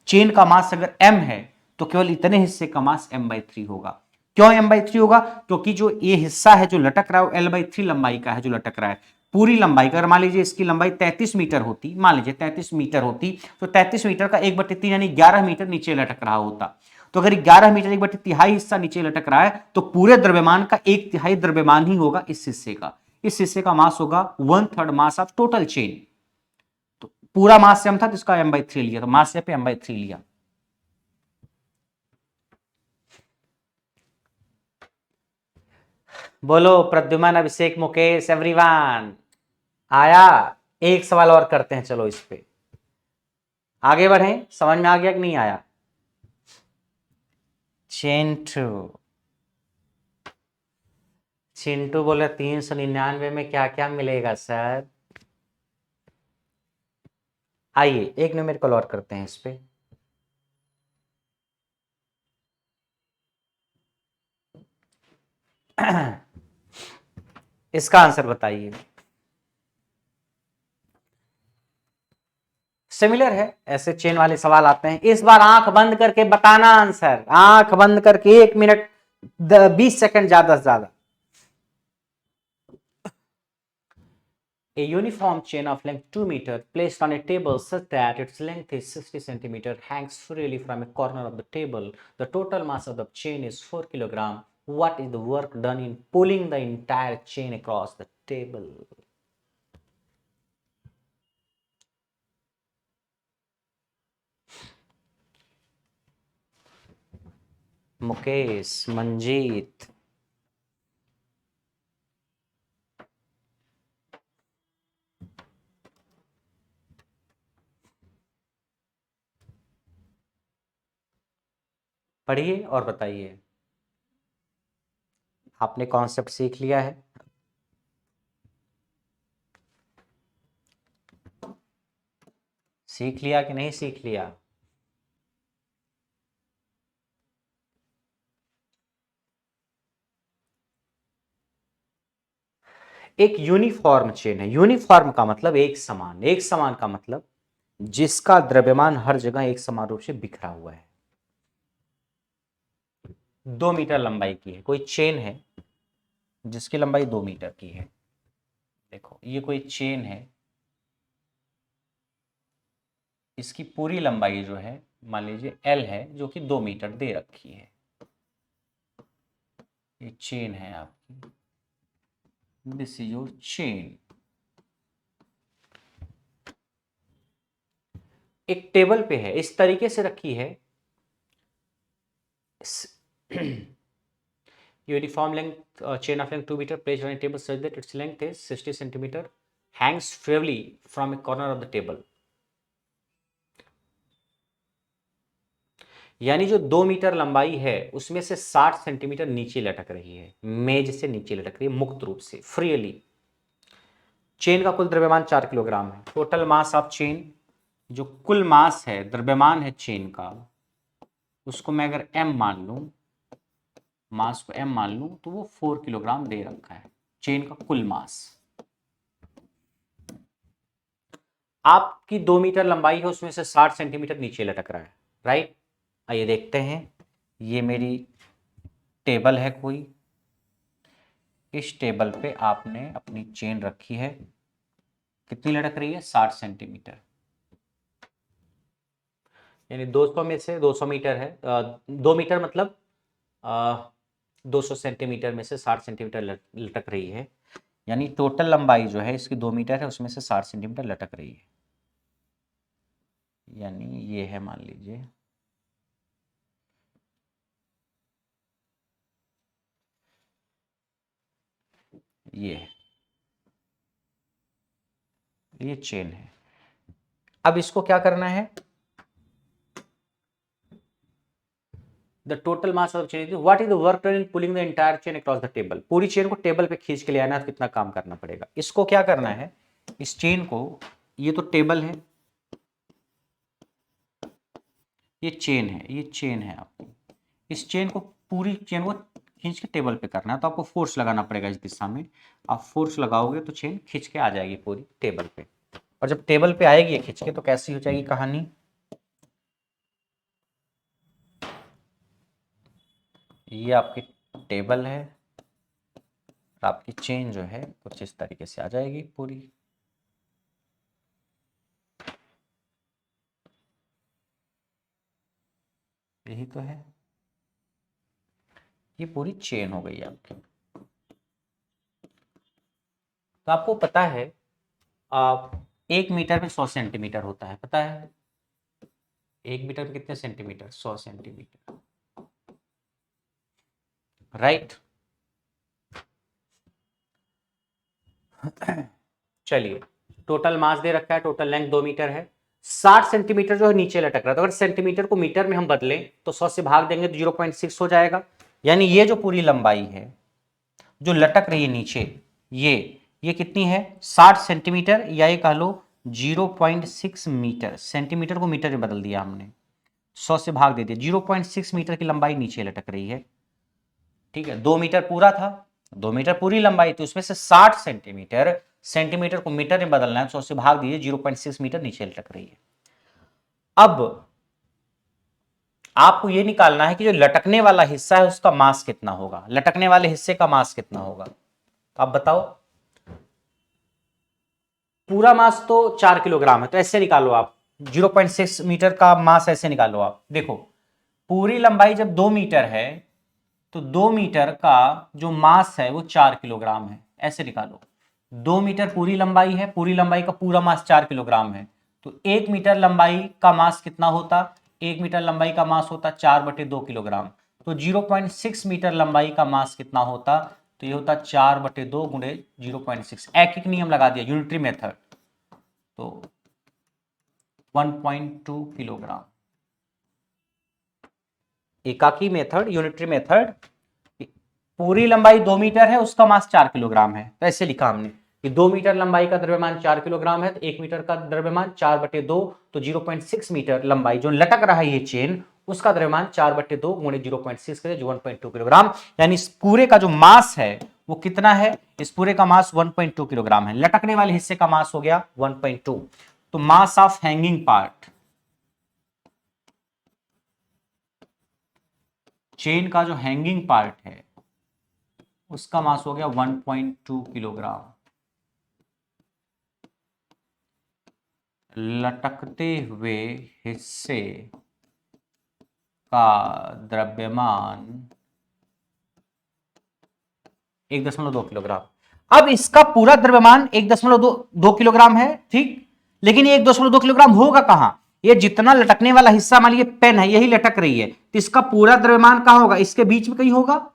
चेन का मास अगर m है तो केवल इतने हिस्से का मास m/3 होगा। क्यों m/3 होगा, क्योंकि जो ये हिस्सा है जो लटक रहा है वो l/3 लंबाई का है, जो लटक रहा है पूरी लंबाई का, अगर मान लीजिए इसकी लंबाई 33 मीटर होती, मान लीजिए 33 मीटर होती, तो 33 मीटर का 1/3 यानी 11 मीटर नीचे लटक रहा होता, तो अगर 11 मीटर 1/3 हिस्सा नीचे लटक रहा है तो पूरे द्रव्यमान का 1/3 द्रव्यमान ही होगा इस हिस्से का, इस हिस्से का मास होगा 1/3 मास ऑफ टोटल चेन, तो पूरा मास m था तो इसका m/3 लिया, तो मास पे m/3 लिया। बोलो प्रद्युमन, अभिषेक, मुकेश, एवरीवन आया। एक सवाल और करते हैं, चलो इस पे आगे बढ़ें, समझ में आ गया कि नहीं आया। चिंटू चिंटू बोले 399 में क्या क्या मिलेगा सर, आइए एक न्यूमेरिकल और करते हैं इस पे। इसका आंसर बताइए, सिमिलर है, ऐसे चेन वाले सवाल आते हैं, इस बार आंख बंद करके बताना आंसर, आंख बंद करके 1 मिनट 20 सेकंड ज्यादा से ज्यादा। A uniform chain of length 2 meter placed on a table such that its length is 60 centimeter hangs freely from a corner of the table. The total mass of the chain is 4 kilogram. What is the work done in pulling the entire chain across the table? Mukesh, Manjeet, पढ़िए और बताइए, आपने कॉन्सेप्ट सीख लिया है। सीख लिया कि नहीं सीख लिया। एक यूनिफॉर्म चेन है, यूनिफॉर्म का मतलब एक समान, एक समान का मतलब जिसका द्रव्यमान हर जगह एक समान रूप से बिखरा हुआ है, 2 मीटर लंबाई की है, कोई चेन है जिसकी लंबाई 2 मीटर की है, देखो ये कोई चेन है, इसकी पूरी लंबाई जो है मान लीजिए L है, जो कि 2 मीटर दे रखी है, ये चेन है आपकी, दिस इज योर चेन। एक टेबल पे है, इस तरीके से रखी है, uniform length chain of length 2 meter placed on a table such that its length is 60 centimeter hangs freely from a corner of the table. यानी जो 2 मीटर लंबाई है उसमें से 60 सेंटीमीटर नीचे लटक रही है, मेज से नीचे लटक रही है मुक्त रूप से, फ्रीली। चेन का कुल द्रव्यमान 4 किलोग्राम है। टोटल मास ऑफ चेन, जो कुल मास है, द्रव्यमान है चेन का, उसको मैं अगर m मान लूं, मास को m मान लूं, तो वो 4 किलोग्राम दे रखा है चेन का कुल मास। आपकी 2 मीटर लंबाई है, उसमें से 60 सेंटीमीटर नीचे लटक रहा है, राइट। आइए देखते हैं, ये मेरी टेबल है कोई, इस टेबल पे आपने अपनी चेन रखी है, कितनी लटक रही है, 60 सेंटीमीटर, यानी 200 में से 200 मीटर है, 2 मीटर मतलब 200 सेंटीमीटर में से 60 सेंटीमीटर लटक रही है, यानी टोटल लंबाई जो है इसकी 2 मीटर है, उसमें से 60 सेंटीमीटर लटक रही है, यानी ये है, मान लीजिए ये चेन है। अब इसको क्या करना है, the total mass of chain, what is the work done in pulling the entire chain across the table. पूरी चेन को टेबल पे खींच के ले आना है, तो कितना काम करना पड़ेगा। इसको क्या करना है, इस चेन को, ये तो टेबल है, ये चेन है आपकी, इस चेन को, पूरी चेन को खींच के टेबल पे करना है, तो आपको फोर्स लगाना पड़ेगा इस दिशा में। आप फोर्स लगाओगे तो चेन खींच के आ जाएगी पूरी टेबल पे, और जब टेबल पे आएगी खींच के, तो कैसी हो जाएगी कहानी, ये आपकी टेबल है, और आपकी चेन जो है कुछ इस तरीके से आ जाएगी पूरी। यही तो है, ये पूरी चेन हो गई आपकी। तो आपको पता है, आप 1 मीटर में 100 सेंटीमीटर होता है, पता है 1 मीटर में कितने सेंटीमीटर, 100 सेंटीमीटर, राइट। चलिए, टोटल मास दे रखा है, टोटल लेंथ 2 मीटर है, 60 सेंटीमीटर जो है नीचे लटक रहा था। अगर सेंटीमीटर को मीटर में हम बदलें तो 100 से भाग देंगे तो 0.6 हो जाएगा, यानी ये जो पूरी लंबाई है जो लटक रही है नीचे, ये कितनी है, 60 सेंटीमीटर, या ये कह लो 0.6 मीटर। सेंटीमीटर को मीटर में बदल दिया हमने, 100 से भाग दे दिया, 0.6 मीटर की लंबाई नीचे लटक रही है, ठीक है। 2 मीटर पूरा था, 2 मीटर पूरी लंबाई थी, उसमें से 60 सेंटीमीटर, सेंटीमीटर को मीटर में बदलना है, 100 से भाग दीजिए, 0.6 मीटर नीचे लटक रही है। अब आपको यह निकालना है कि जो लटकने वाला हिस्सा है उसका मास कितना होगा, लटकने वाले हिस्से का मास कितना होगा। तो आप बताओ, पूरा मास तो 4 किलोग्राम है, तो ऐसे निकालो आप, 0.6 मीटर का मास ऐसे निकालो आप। देखो, पूरी लंबाई जब 2 मीटर है, तो 2 मीटर का जो मास है वो 4 किलोग्राम है, ऐसे निकालो। 2 मीटर पूरी लंबाई है, पूरी लंबाई का पूरा मास 4 किलोग्राम है, तो 1 मीटर लंबाई का मास कितना होता, 1 मीटर लंबाई का मास होता 4/2 किलोग्राम। तो 0.6 मीटर लंबाई का मास कितना होता, तो ये होता 4/2 गुणे 0.6। एक एक नियम लगा दिया, यूनिटरी मेथड, तो 1.2 किलोग्राम। एकाकी मेथड, यूनिटरी मेथड, पूरी लंबाई 2 मीटर है, उसका मास 4 किलोग्राम है, तो ऐसे लिखा हमने कि 2 मीटर लंबाई का द्रव्यमान 4 किलोग्राम है, तो 1 मीटर का द्रव्यमान 4/2, तो 0.6 मीटर लंबाई जो लटक रहा है ये चेन, उसका द्रव्यमान 4/2 गुणे 0.6 करे, जो 1.2 किलोग्राम। यानी इस पूरे का जो मास है वो कितना है, इस पूरे का मास 1.2 किलोग्राम है, लटकने वाले हिस्से का मास हो गया 1.2। तो mass of hanging part, chain का जो हैंगिंग पार्ट है उसका मास हो गया 1.2 किलोग्राम। लटकते हुए हिस्से का द्रव्यमान 1.2 किलोग्राम। अब इसका पूरा द्रव्यमान 1.2 किलोग्राम है, ठीक, लेकिन ये 1.2 किलोग्राम होगा कहां, ये जितना लटकने वाला हिस्सा, मान लीजिए पेन है, यही लटक रही है, तो इसका पूरा द्रव्यमान कहां होगा, इसके बीच में कहीं होगा,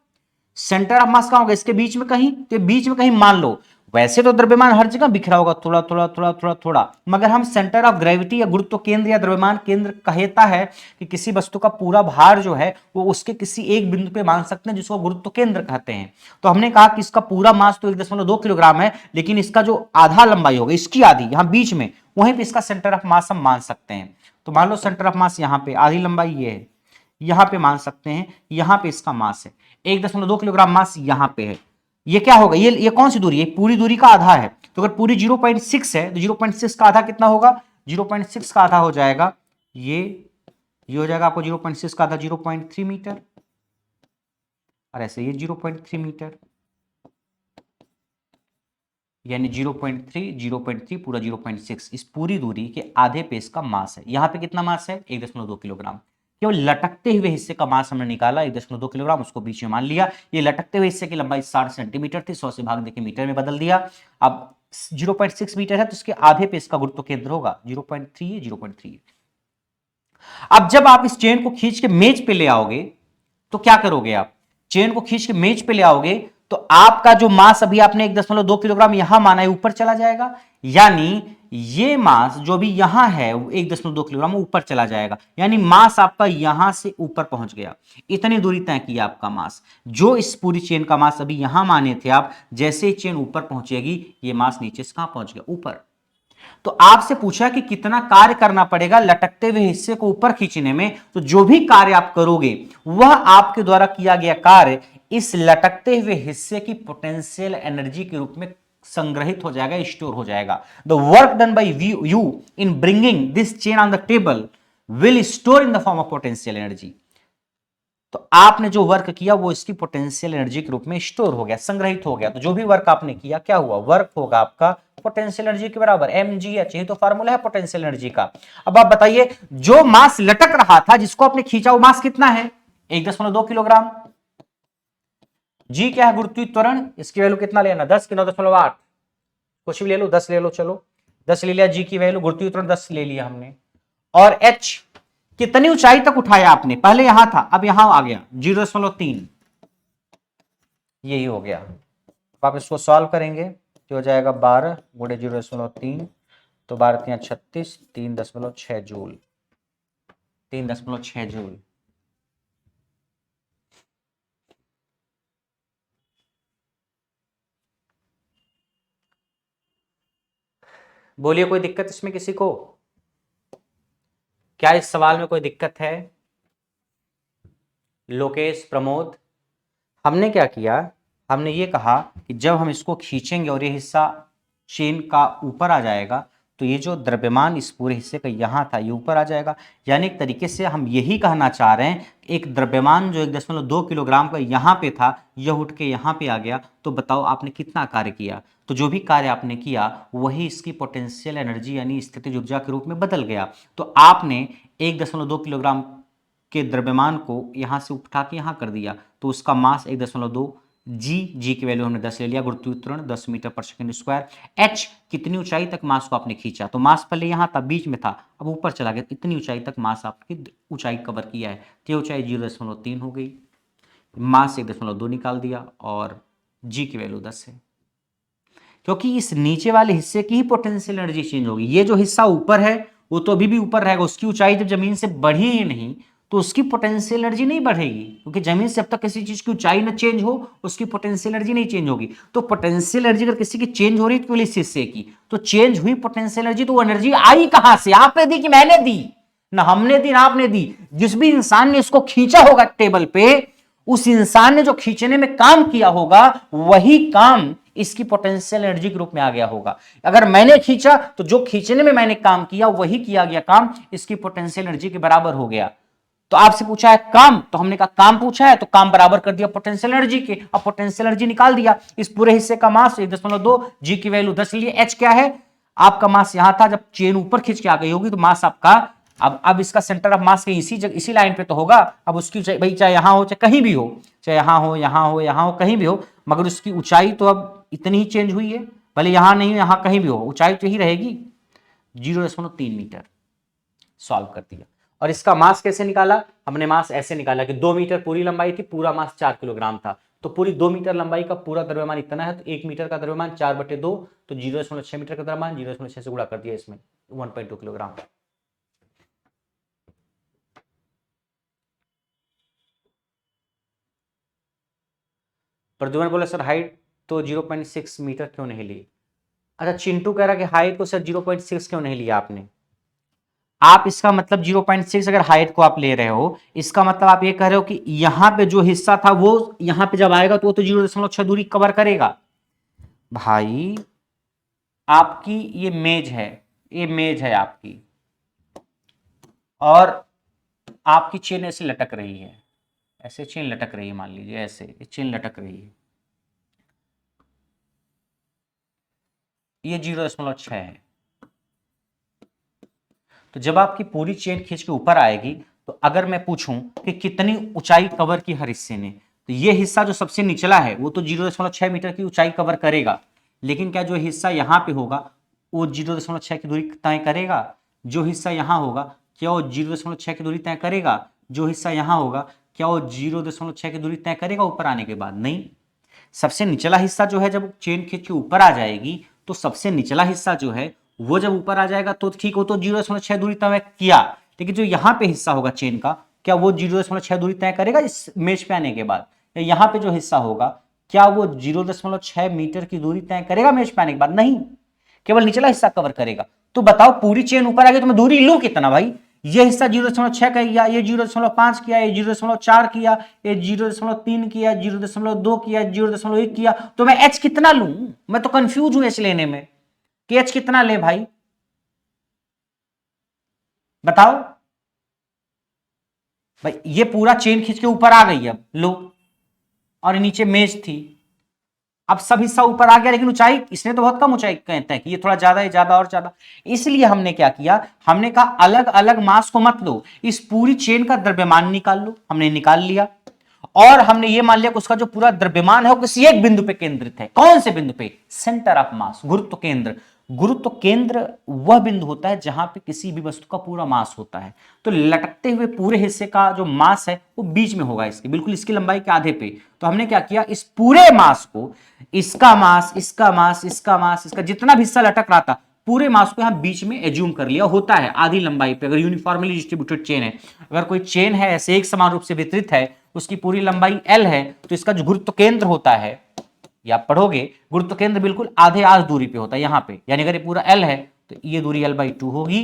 सेंटर ऑफ मास कहां होगा, इसके बीच में कहीं, तो बीच में कहीं मान लो वैसे तो द्रव्यमान हर जगह बिखरा होगा, थोड़ा थोड़ा थोड़ा थोड़ा थोड़ा, मगर हम सेंटर ऑफ ग्रेविटी या गुरुत्व केंद्र या द्रव्यमान केंद्र कहता है कि किसी वस्तु का पूरा भार जो है वो उसके किसी एक बिंदु पे मान सकते हैं, जिसको गुरुत्व केंद्र कहते हैं। तो हमने कहा कि इसका पूरा मास तो 1.2 किलोग्राम है, लेकिन इसका जो आधा लंबाई होगा, इसकी आधी यहां बीच में, वहीं पे इसका सेंटर ऑफ मास हम मान सकते हैं। तो मान लो सेंटर ऑफ मास यहां पे, आधी लंबाई ये है, यहां पे मान सकते हैं, यहां पे इसका मास है 1.2 किलोग्राम, मास यहां पे है। ये क्या होगा, ये कौन सी दूरी है, पूरी दूरी का आधा है। तो अगर पूरी 0.6 है तो 0.6 का आधा कितना होगा, 0.6 का आधा हो जाएगा ये हो जाएगा आपको 0.6 का आधा 0.3 मीटर, और ऐसे ये 0.3 मीटर, यानी 0.3 0.3 पूरा 0.6, इस पूरी दूरी के आधे पे इसका मास है। यहां पे कितना मास है, 1.2 किलोग्राम। केवल लटकते हुए हिस्से का मास हमने निकाला 1.2 किलोग्राम, उसको बीच में मान लिया। ये लटकते हुए हिस्से की लंबाई 60 सेंटीमीटर थी, 100 से भाग देके मीटर में बदल दिया। अब 0.6 मीटर है तो इसके आधे पे इसका गुरुत्व केंद्र होगा, 0.3 है, 0.3। अब जब आप इस चेन को खींच के मेज पे ले आओगे तो क्या करोगे, आप चेन को खींच के मेज पे ले आओगे तो आपका जो मास अभी आपने 1.2 किलोग्राम यहां माना है, ऊपर चला जाएगा। यानी ये मास जो भी यहां है 1.2 किलोग्राम ऊपर चला जाएगा, यानी मास आपका यहां से ऊपर पहुंच गया। इतनी दूरी तय किया आपका मास। जो इस पूरी चेन का मास अभी यहां माने थे आप, जैसे ही चेन ऊपर पहुंचेगी ये मास नीचे से कहां पहुंच गया, ऊपर। तो आपसे पूछा कि कितना कार्य करना पड़ेगा लटकते हुए हिस्से को ऊपर खींचने में, तो जो भी कार्य आप करोगे वह आपके द्वारा किया गया कार्य इस लटकते हुए हिस्से की पोटेंशियल एनर्जी के रूप में संग्रहित हो जाएगा, स्टोर हो जाएगा। The work done by you in bringing this chain on the table will store in the form of potential energy. तो आपने जो वर्क किया वो इसकी पोटेंशियल एनर्जी के रूप में स्टोर हो गया, संग्रहित हो गया। तो जो भी वर्क आपने किया क्या हुआ, वर्क होगा आपका पोटेंशियल एनर्जी के बराबर, mgh, यही तो फार्मूला है पोटेंशियल एनर्जी का। अब आप बताइए, जो मास लटक रहा था जिसको आपने खींचा वो मास कितना है, 1.2 किलोग्राम। जी क्या है, गुरुत्वीय त्वरण, इसकी वैल्यू कितना लेना, 10 की 9.8, कुछ भी ले लो, 10 ले लो, चलो 10 ले लिया। जी की वैल्यू, गुरुत्वीय त्वरण 10 ले लिया हमने। और h कितनी ऊंचाई तक उठाया आपने, पहले यहां था अब यहां आ गया 0.3, यही हो गया। आप इसको सॉल्व करेंगे तो हो जाएगा 12 गुणे 0.3, तो 12 36, 3.6 जूल, 3.6 जूल। बोलिए कोई दिक्कत इसमें किसी को, क्या इस सवाल में कोई दिक्कत है। लोकेश, प्रमोद, हमने क्या किया, हमने ये कहा कि जब हम इसको खींचेंगे और ये हिस्सा चेन का ऊपर आ जाएगा तो ये जो द्रव्यमान इस पूरे हिस्से का यहां था ये ऊपर आ जाएगा। यानी एक तरीके से हम यही कहना चाह रहे हैं, एक द्रव्यमान जो 1.2 किलोग्राम का यहां पे था यह उठ के यहां पे आ गया। तो बताओ आपने कितना कार्य किया, तो जो भी कार्य आपने किया वही इसकी पोटेंशियल एनर्जी यानी स्थितिज ऊर्जा के रूप में बदल गया। तो आपने 1.2 किलोग्राम के द्रव्यमान को यहां से उठा के यहां कर दिया, तो उसका मास 1.2 जी की वैल्यू हमने 10 ले लिया, गुरुत्वीय त्वरण 10 मीटर पर सेकंड स्क्वायर। एच कितनी ऊंचाई तक मास को आपने खींचा, तो मास पहले यहां था, बीच में था, अब ऊपर चला गया, इतनी ऊंचाई तक मास आपकी ऊंचाई कवर किया है। तो ऊंचाई 0.3 हो गई, मास 1.2 निकाल दिया और जी की वैल्यू 10 है। क्योंकि इस नीचे वाले हिस्से की ही पोटेंशियल एनर्जी चेंज होगी। ये जो हिस्सा ऊपर है वो तो अभी भी ऊपर रहेगा, उसकी ऊंचाई जब जमीन से बढ़ी ही नहीं तो उसकी पोटेंशियल एनर्जी नहीं बढ़ेगी, क्योंकि जमीन से अब तक किसी चीज की ऊंचाई न चेंज हो उसकी पोटेंशियल एनर्जी नहीं चेंज होगी। तो पोटेंशियल एनर्जी अगर किसी की चेंज हो रही है तो इस हिस्से की, तो चेंज हुई पोटेंशियल एनर्जी, तो वो एनर्जी आई कहां से, आपने दी कि मैंने दी, ना हमने दी ना आपने दी। जिस भी इंसान ने इसको खींचा होगा टेबल पे, उस इंसान ने जो खींचने में काम किया होगा वही काम इसकी पोटेंशियल एनर्जी के रूप में आ गया होगा। अगर मैंने खींचा तो जो खींचने में मैंने काम किया वही किया गया काम इसकी पोटेंशियल एनर्जी के बराबर हो गया। तो आपसे पूछा है काम, तो हमने कहा काम पूछा है तो काम बराबर कर दिया पोटेंशियल एनर्जी के। अब पोटेंशियल एनर्जी निकाल दिया, इस पूरे हिस्से का मास 1.2, जी की वैल्यू 10 लिए, एच क्या है, आपका मास यहां था, जब चेन ऊपर खींच के आ गई होगी तो मास आपका अब इसका सेंटर ऑफ मास कहीं इसी लाइन पे तो होगा। अब उसकी भाई चाहे यहां हो चाहे कहीं भी हो, चाहे यहां हो यहां हो यहां हो कहीं भी हो, मगर उसकी ऊंचाई तो अब इतनी ही चेंज हुई है, भले यहां नहीं हो यहां कहीं भी हो ऊंचाई तो ही रहेगी, 0.3 मीटर। सॉल्व कर दिया। और इसका मास कैसे निकाला, हमने मास ऐसे निकाला कि 2 मीटर पूरी लंबाई थी, पूरा मास 4 किलोग्राम था, तो पूरी 2 मीटर लंबाई का पूरा द्रव्यमान इतना है, तो 1 मीटर का द्रव्यमान 4/2, तो 0.6 मीटर का द्रव्यमान 0.6 से गुणा कर दिया इसमें 1.2 किलोग्राम। प्रद्युमन बोला सर हाइट तो 0.6 मीटर क्यों नहीं ली? अच्छा, चिंटू कह रहा कि हाइट को सर 0.6 क्यों नहीं लिया आपने? आप इसका मतलब 0.6 अगर हाइट को आप ले रहे हो, इसका मतलब आप ये कह रहे हो कि यहां पे जो हिस्सा था वो यहां पे जब आएगा तो वो तो 0.6 दूरी कवर करेगा। भाई आपकी ये मेज है, ये मेज है आपकी, और आपकी चेन ऐसे लटक रही है, ऐसे चेन लटक रही है, मान लीजिए ऐसे चेन लटक रही है, ये 0.6 है। तो जब आपकी पूरी चेन खींच के ऊपर आएगी, तो अगर मैं पूछूं कि कितनी ऊंचाई कवर की हर हिस्से ने, तो ये हिस्सा जो सबसे निचला है वो तो 0.6 मीटर की ऊंचाई कवर करेगा, लेकिन क्या जो हिस्सा यहां पे होगा वो 0.6 की दूरी तय करेगा? जो हिस्सा यहां होगा क्या वो 0.6 की दूरी तय करेगा? जो हिस्सा यहां होगा क्या वो 0.6 की दूरी तय करेगा ऊपर आने के बाद? नहीं। सबसे निचला हिस्सा जो है जब चेन खींच के ऊपर आ जाएगी, तो सबसे निचला हिस्सा जो है वो जब ऊपर आ जाएगा तो ठीक हो, तो 0.6 दूरी तय किया, लेकिन जो यहां पे हिस्सा होगा चेन का, क्या वो 0.6 दूरी तय करेगा इस मेज पे आने के बाद? या यहां पे जो हिस्सा होगा क्या वो 0.6 मीटर की दूरी तय करेगा मेज पे आने के बाद? नहीं, केवल निचला हिस्सा कवर करेगा। तो बताओ पूरी चेन ऊपर आ गई तो मैं दूरी लूं कितना भाई? ये हिस्सा 0.6 का किया, ये 0.5 किया, ये 0.4 किया, ये 0.3 किया, 0.2 किया, 0.1 किया, तो मैं एच कितना लूं? मैं तो कंफ्यूज हूं एच लेने में कि एच कितना ले भाई, बताओ भाई। ये पूरा चेन खींच के ऊपर आ गई, अब लो, और नीचे मेज थी, अब सब हिस्सा ऊपर आ गया, लेकिन ऊंचाई इसने तो बहुत कम ऊंचाई कहते हैं कि ये थोड़ा ज्यादा है, ज्यादा और ज्यादा। इसलिए हमने क्या किया, हमने कहा अलग अलग मास को मत लो, इस पूरी चेन का द्रव्यमान निकाल लो। हमने निकाल लिया, और हमने ये मान लिया कि उसका जो पूरा द्रव्यमान है वो किसी एक बिंदु पे केंद्रित है। कौन से बिंदु पे? सेंटर ऑफ मास, गुरुत्व केंद्र। गुरुत्व केंद्र वह बिंदु होता है जहां पे किसी भी वस्तु का पूरा मास होता है। तो लटकते हुए पूरे हिस्से का जो मास है वो बीच में होगा, इसके बिल्कुल इसकी लंबाई के आधे पे। तो हमने क्या किया, इस पूरे मास को, इसका मास, इसका मास, इसका मास, इसका जितना भी हिस्सा लटक रहा था, पूरे मास को यहां बीच में एज्यूम कर लिया। होता है आधी लंबाई पे, अगर यूनिफॉर्मली डिस्ट्रीब्यूटेड चेन है, अगर कोई चेन है ऐसे एक समान रूप से वितरित है, उसकी पूरी लंबाई L है, तो इसका जो गुरुत्व केंद्र होता है, या आप पढ़ोगे, गुरुत्व केंद्र बिल्कुल आधे आध दूरी पे होता है यहां पे, यानी अगर ये पूरा L है तो ये दूरी L/2 होगी,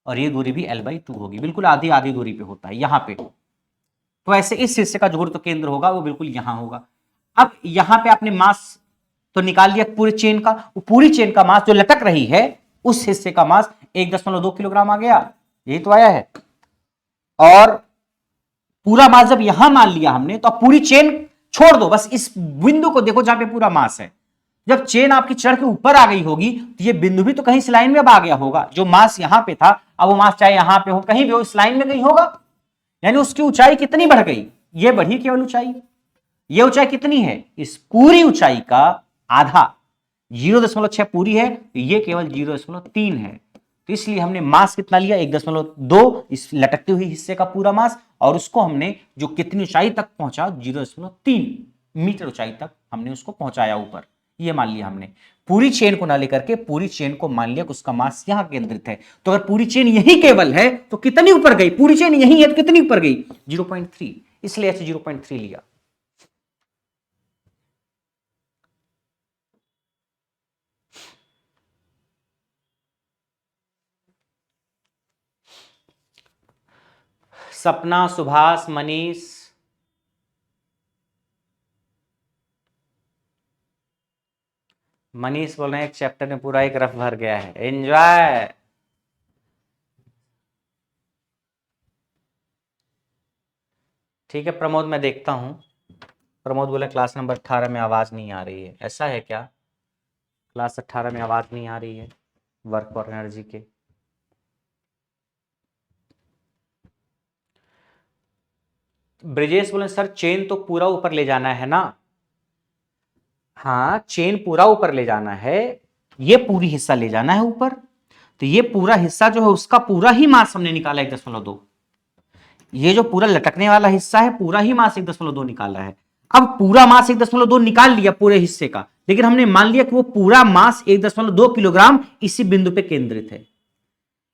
और ये दूरी भी L/2 होगी, बिल्कुल आधी आधी दूरी पे होता है यहां पे। तो ऐसे इस हिस्से का जो गुरुत्व केंद्र होगा वो बिल्कुल यहां होगा। अब यहां पे आपने मास तो निकाल लिया पूरे चेन का, वो पूरी चेन का मास जो लटक रही है उस हिस्से का मास 1.2 किलोग्राम आ गया, यही तो आया है। और पूरा मास जब यहां मान लिया हमने, तो अब पूरी चेन छोड़ दो, बस इस बिंदु को देखो जहां पे पूरा मास है। जब चेन आपकी चढ़ के ऊपर आ गई होगी, तो ये बिंदु भी तो कहीं इस लाइन में अब आ गया होगा। जो मास यहां पे था, अब वो मास चाहे यहां पे हो, कहीं भी हो, इस लाइन में कहीं होगा, यानी उसकी ऊंचाई कितनी बढ़ गई? ये बढ़ी केवल ऊंचाई। ये ऊंचाई कितनी है? इस पूरी ऊंचाई का आधा। 0.6 पूरी है, तो ये केवल 0.3 है। तो इसलिए हमने मास कितना लिया? 1.2, इस लटकते हुए हिस्से का पूरा मास, और उसको हमने जो कितनी ऊंचाई तक पहुंचा, 0.3 मीटर ऊंचाई तक हमने उसको पहुंचाया ऊपर, ये मान लिया हमने। पूरी चेन को ना लेकर के पूरी चेन को मान लिया कि उसका मास यहां केंद्रित है। तो अगर पूरी चेन यही केवल है तो कितनी ऊपर गई? पूरी चेन यही है तो कितनी ऊपर गई? 0.3, इसलिए ऐसे 0.3 लिया। सपना, सुभाष, मनीष, मनीष बोल रहे हैं एक चैप्टर में पूरा एक रफ भर गया है, एंजॉय। ठीक है प्रमोद, मैं देखता हूं। प्रमोद बोले क्लास नंबर 18 में आवाज नहीं आ रही है, ऐसा है क्या? क्लास 18 में आवाज नहीं आ रही है वर्क फॉर एनर्जी के? ब्रिजेश बोले सर चेन तो पूरा ऊपर ले जाना है ना? हाँ, चेन पूरा ऊपर ले जाना है, ये पूरी हिस्सा ले जाना है ऊपर। तो ये पूरा हिस्सा जो है उसका पूरा ही मास हमने निकाला 1.2। ये जो पूरा लटकने वाला हिस्सा है पूरा ही मास 1.2 निकाला है। अब पूरा मास 1.2 निकाल लिया पूरे हिस्से का, लेकिन हमने मान लिया कि वो पूरा मास 1.2 किलोग्राम इसी बिंदु पे केंद्रित है।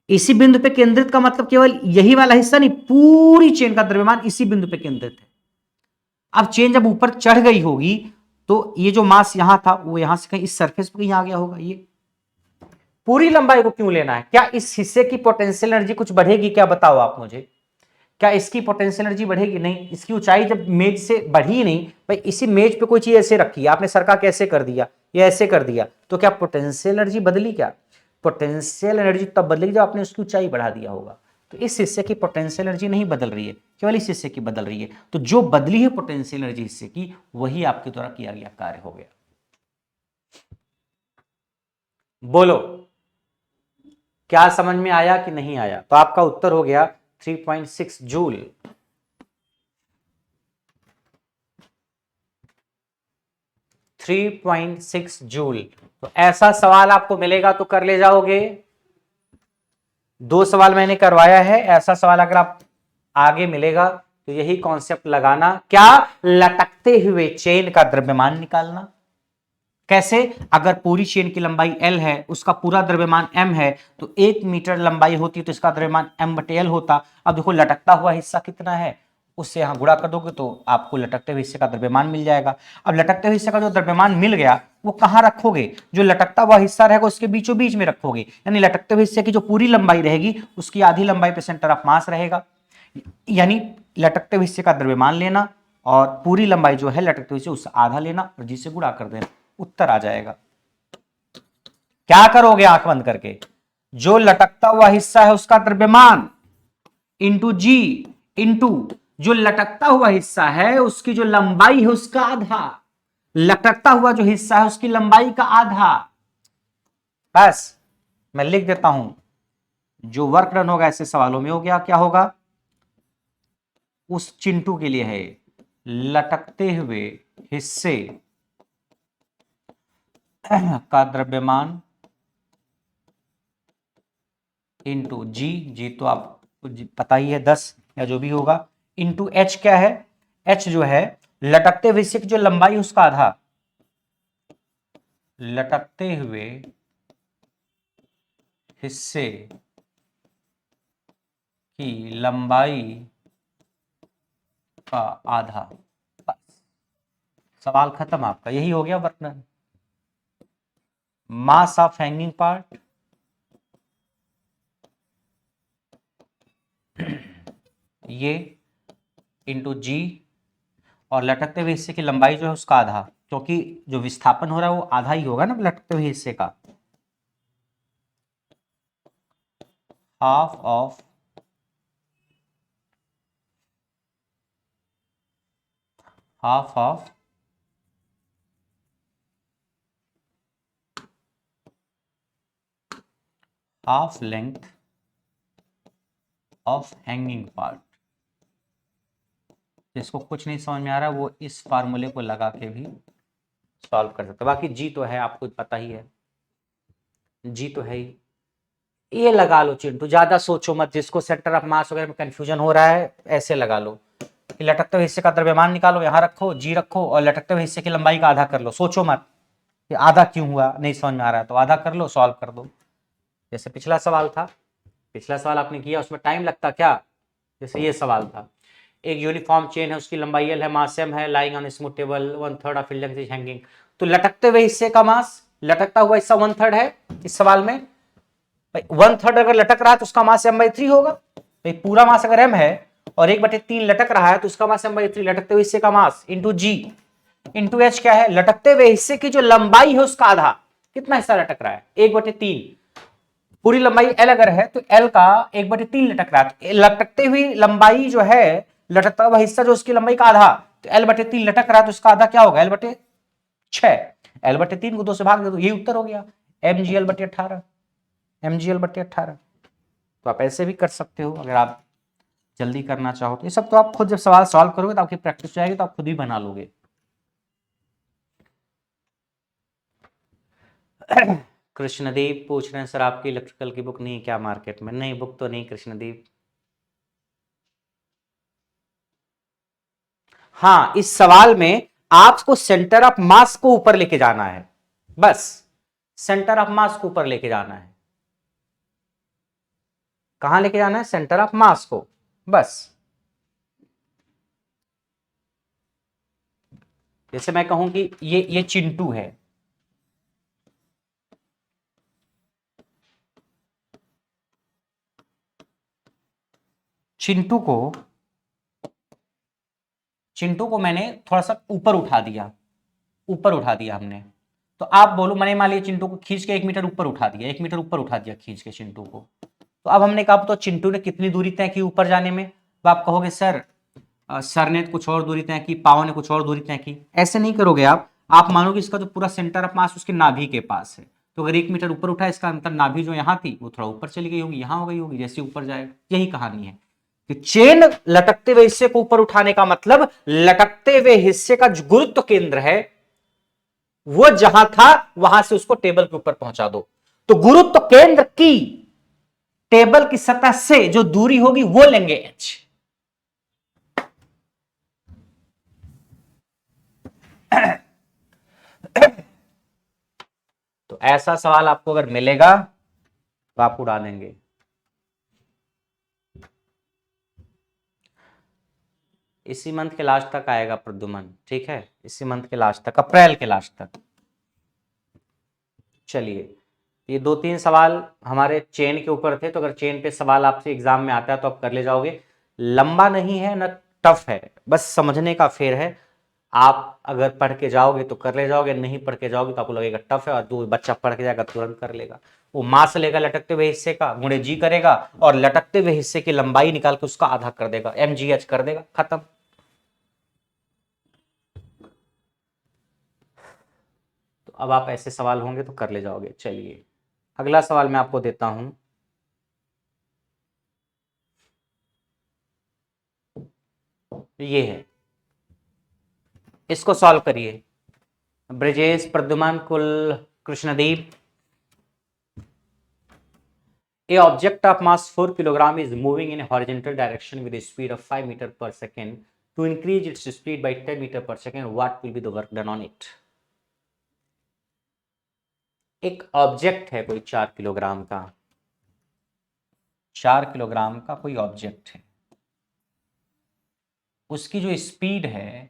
इसी बिंदु पे केंद्रित का मतलब केवल यही वाला हिस्सा नहीं, पूरी चेन का द्रव्यमान इसी बिंदु पे केंद्रित है। अब चेन जब ऊपर चढ़ गई होगी तो ये जो मास यहां था वो यहां से कहीं इस सरफेस पे कहीं आ गया होगा। ये पूरी लंबाई को क्यों लेना है? क्या इस हिस्से की पोटेंशियल एनर्जी कुछ बढ़ेगी क्या? बताओ आप मुझे, क्या इसकी पोटेंशियल एनर्जी बढ़ेगी? नहीं। इसकी ऊंचाई जब मेज से बढ़ी नहीं, भाई इसी मेज पे कोई चीज ऐसे रखी है, आपने सरका कैसे कर दिया या ऐसे कर दिया, तो क्या पोटेंशियल एनर्जी बदली? क्या पोटेंशियल एनर्जी तब बदलेगी जब आपने उसकी ऊंचाई बढ़ा दिया होगा। तो इस हिस्से की पोटेंशियल एनर्जी नहीं बदल रही है, केवल इस हिस्से की बदल रही है। तो जो बदली है पोटेंशियल एनर्जी हिस्से की, वही आपके द्वारा किया गया कार्य हो गया। बोलो क्या समझ में आया कि नहीं आया? तो आपका उत्तर हो गया 3.6 जूल। 3.6 जूल। तो ऐसा सवाल आपको मिलेगा तो कर ले जाओगे। 2 सवाल मैंने करवाया है, ऐसा सवाल अगर आप आगे मिलेगा तो यही कॉन्सेप्ट लगाना। क्या? लटकते हुए चेन का द्रव्यमान निकालना। कैसे? अगर पूरी चेन की लंबाई L है, उसका पूरा द्रव्यमान m है, तो 1 मीटर लंबाई होती तो इसका द्रव्यमान m/L होता। अब देखो लटकता हुआ हिस्सा कितना है, उससे यहां गुणा कर दोगे तो आपको लटकते हुए हिस्से का द्रव्यमान मिल जाएगा। अब लटकते हुए हिस्से का जो द्रव्यमान मिल गया वो कहां रखोगे? जो लटकता हुआ हिस्सा रहेगा उसके बीचों बीच में रखोगे, यानी लटकते हुए हिस्से की जो पूरी लंबाई रहेगी उसकी आधी लंबाई पे सेंटर ऑफ मास रहेगा। यानी लटकते हुए हिस्से का द्रव्यमान लेना और पूरी लंबाई जो है लटकते हुए उससे आधा लेना और जिससे गुणा कर देना, उत्तर आ जाएगा। क्या करोगे आंख बंद करके? जो लटकता हुआ हिस्सा है उसका द्रव्यमान इंटू जी इंटू जो लटकता हुआ हिस्सा है उसकी जो लंबाई है उसका आधा, लटकता हुआ जो हिस्सा है उसकी लंबाई का आधा। बस मैं लिख देता हूं, जो वर्क डन होगा ऐसे सवालों में हो गया, क्या होगा? उस चिंटू के लिए है लटकते हुए हिस्से का द्रव्यमान इंटू जी, जी तो आपको पता ही है 10 या जो भी होगा, इंटू एच। क्या है? एच जो है लटकते हुए हिस्से की जो लंबाई है उसका आधा, लटकते हुए हिस्से की लंबाई का आधा। बस सवाल खत्म आपका, यही हो गया work. Mass of hanging part ये इंटू जी और लटकते हुए हिस्से की लंबाई जो है उसका आधा, क्योंकि जो विस्थापन हो रहा है वो आधा ही होगा ना लटकते हुए हिस्से का। Half of half of half length of hanging part. जिसको कुछ नहीं समझ में आ रहा वो इस फार्मूले को लगा के भी सॉल्व कर सकते। बाकी जी तो है, आपको पता ही है, जी तो है ही। ये लगा लो चिंटू, ज्यादा सोचो मत, जिसको सेंटर ऑफ मास वगैरह में कंफ्यूजन हो रहा है ऐसे लगा लो कि लटकते हुए हिस्से का द्रव्यमान निकालो, यहां रखो जी रखो और लटकते हुए हिस्से की लंबाई का आधा कर लो। सोचो मत कि आधा क्यों हुआ, नहीं समझ में आ रहा है तो आधा कर लो, सॉल्व कर दो। जैसे पिछला सवाल था, पिछला सवाल आपने किया उसमें टाइम लगता क्या? जैसे ये सवाल था, एक यूनिफॉर्म चेन है, उसकी लंबाई एल है, मास एम है, lying on smooth table, 1/3 of it length is hanging. तो लटकते हुए हिस्से का मास, लटकता हुआ हिस्सा 1/3 है इस सवाल में। भाई 1/3 अगर लटक रहा है तो उसका मास m/3 होगा। भाई पूरा मास अगर m है और 1/3 लटक रहा है तो उसका मास m/3, लटकते हुए हिस्से का मास इंटू जी इंटू एच। क्या है? लटकते हुए हिस्से की जो लंबाई है उसका आधा। कितना हिस्सा लटक रहा है? 1/3। पूरी लंबाई L अगर है तो L का 1/3 लटक रहा है। लटकते हुई लंबाई जो है, लटकता हुआ हिस्सा जो उसकी लंबाई का आधा, तो L/3 लटक रहा है तो उसका आधा क्या होगा? L/6। L/3 को 2 से भाग दे दो, यही उत्तर हो गया, mgl/18। mgl/18। तो आप ऐसे भी कर सकते हो अगर आप जल्दी करना चाहो तो। ये सब तो आप खुद जब सवाल सॉल्व करोगे तो आपकी प्रैक्टिस हो जाएगी, तो आप खुद ही बना लोगे। कृष्णदीप पूछ रहे हैं सर आपकी इलेक्ट्रिकल की बुक नहीं क्या मार्केट में? नहीं, बुक तो नहीं कृष्णदीप। हाँ, इस सवाल में आपको सेंटर ऑफ मास को ऊपर लेके जाना है, बस सेंटर ऑफ मास को ऊपर लेके जाना है। कहां लेके जाना है? सेंटर ऑफ मास को, बस। जैसे मैं कहूं कि ये चिंटू है, चिंटू को मैंने थोड़ा सा ऊपर उठा दिया, ऊपर उठा दिया हमने। तो आप बोलो, मैंने मान लिया चिंटू को खींच के 1 मीटर ऊपर उठा दिया, 1 मीटर ऊपर उठा दिया खींच के चिंटू को। तो अब हमने कहा तो चिंटू ने कितनी दूरी तय की ऊपर जाने में? तो आप कहोगे सर, सर ने कुछ और दूरी तय की, पाव ने कुछ और दूरी तय की। ऐसे नहीं करोगे आप मानोगे इसका जो पूरा सेंटर ऑफ मास उसके नाभि के पास है। तो अगर 1 मीटर ऊपर उठा, इसका अंतर नाभि जो यहाँ थी वो थोड़ा ऊपर चली गई होगी, यहाँ हो गई होगी, जैसे ऊपर जाएगा। यही कहानी है कि चेन लटकते हुए हिस्से को ऊपर उठाने का मतलब लटकते हुए हिस्से का जो गुरुत्व केंद्र है वो जहां था वहां से उसको टेबल के ऊपर पहुंचा दो। तो गुरुत्व केंद्र की टेबल की सतह से जो दूरी होगी वो लेंगे एच। तो ऐसा सवाल आपको अगर मिलेगा तो आप उड़ा देंगे। इसी मंथ के लास्ट तक आएगा प्रद्युमन, ठीक है, इसी मंथ के लास्ट तक, अप्रैल के लास्ट तक। चलिए, ये 2-3 सवाल हमारे चेन के ऊपर थे, तो अगर चेन पे सवाल आपसे एग्जाम में आता है तो आप कर ले जाओगे। लंबा नहीं है ना टफ है, बस समझने का फेर है। आप अगर पढ़ के जाओगे तो कर ले जाओगे, नहीं पढ़ के जाओगे तो आपको लगेगा टफ है, और जो बच्चा पढ़ के जाएगा तुरंत कर लेगा। वो मास लेगा लटकते हुए हिस्से का, गुणे जी करेगा और लटकते हुए हिस्से की लंबाई निकाल के उसका आधा कर देगा, mgh कर देगा, खत्म। तो अब आप ऐसे सवाल होंगे तो कर ले जाओगे। चलिए, अगला सवाल मैं आपको देता हूं। ये है, इसको सॉल्व करिए। ब्रजेश, प्रद्युमन, कुल, कृष्णदीप। A object of mass 4 kilogram is moving in a horizontal direction with a speed of 5 meter per second. To increase its speed by 10 meter per second, what will be the work done on it? एक ऑब्जेक्ट है कोई 4 किलोग्राम का, 4 किलोग्राम का कोई ऑब्जेक्ट है, उसकी जो स्पीड है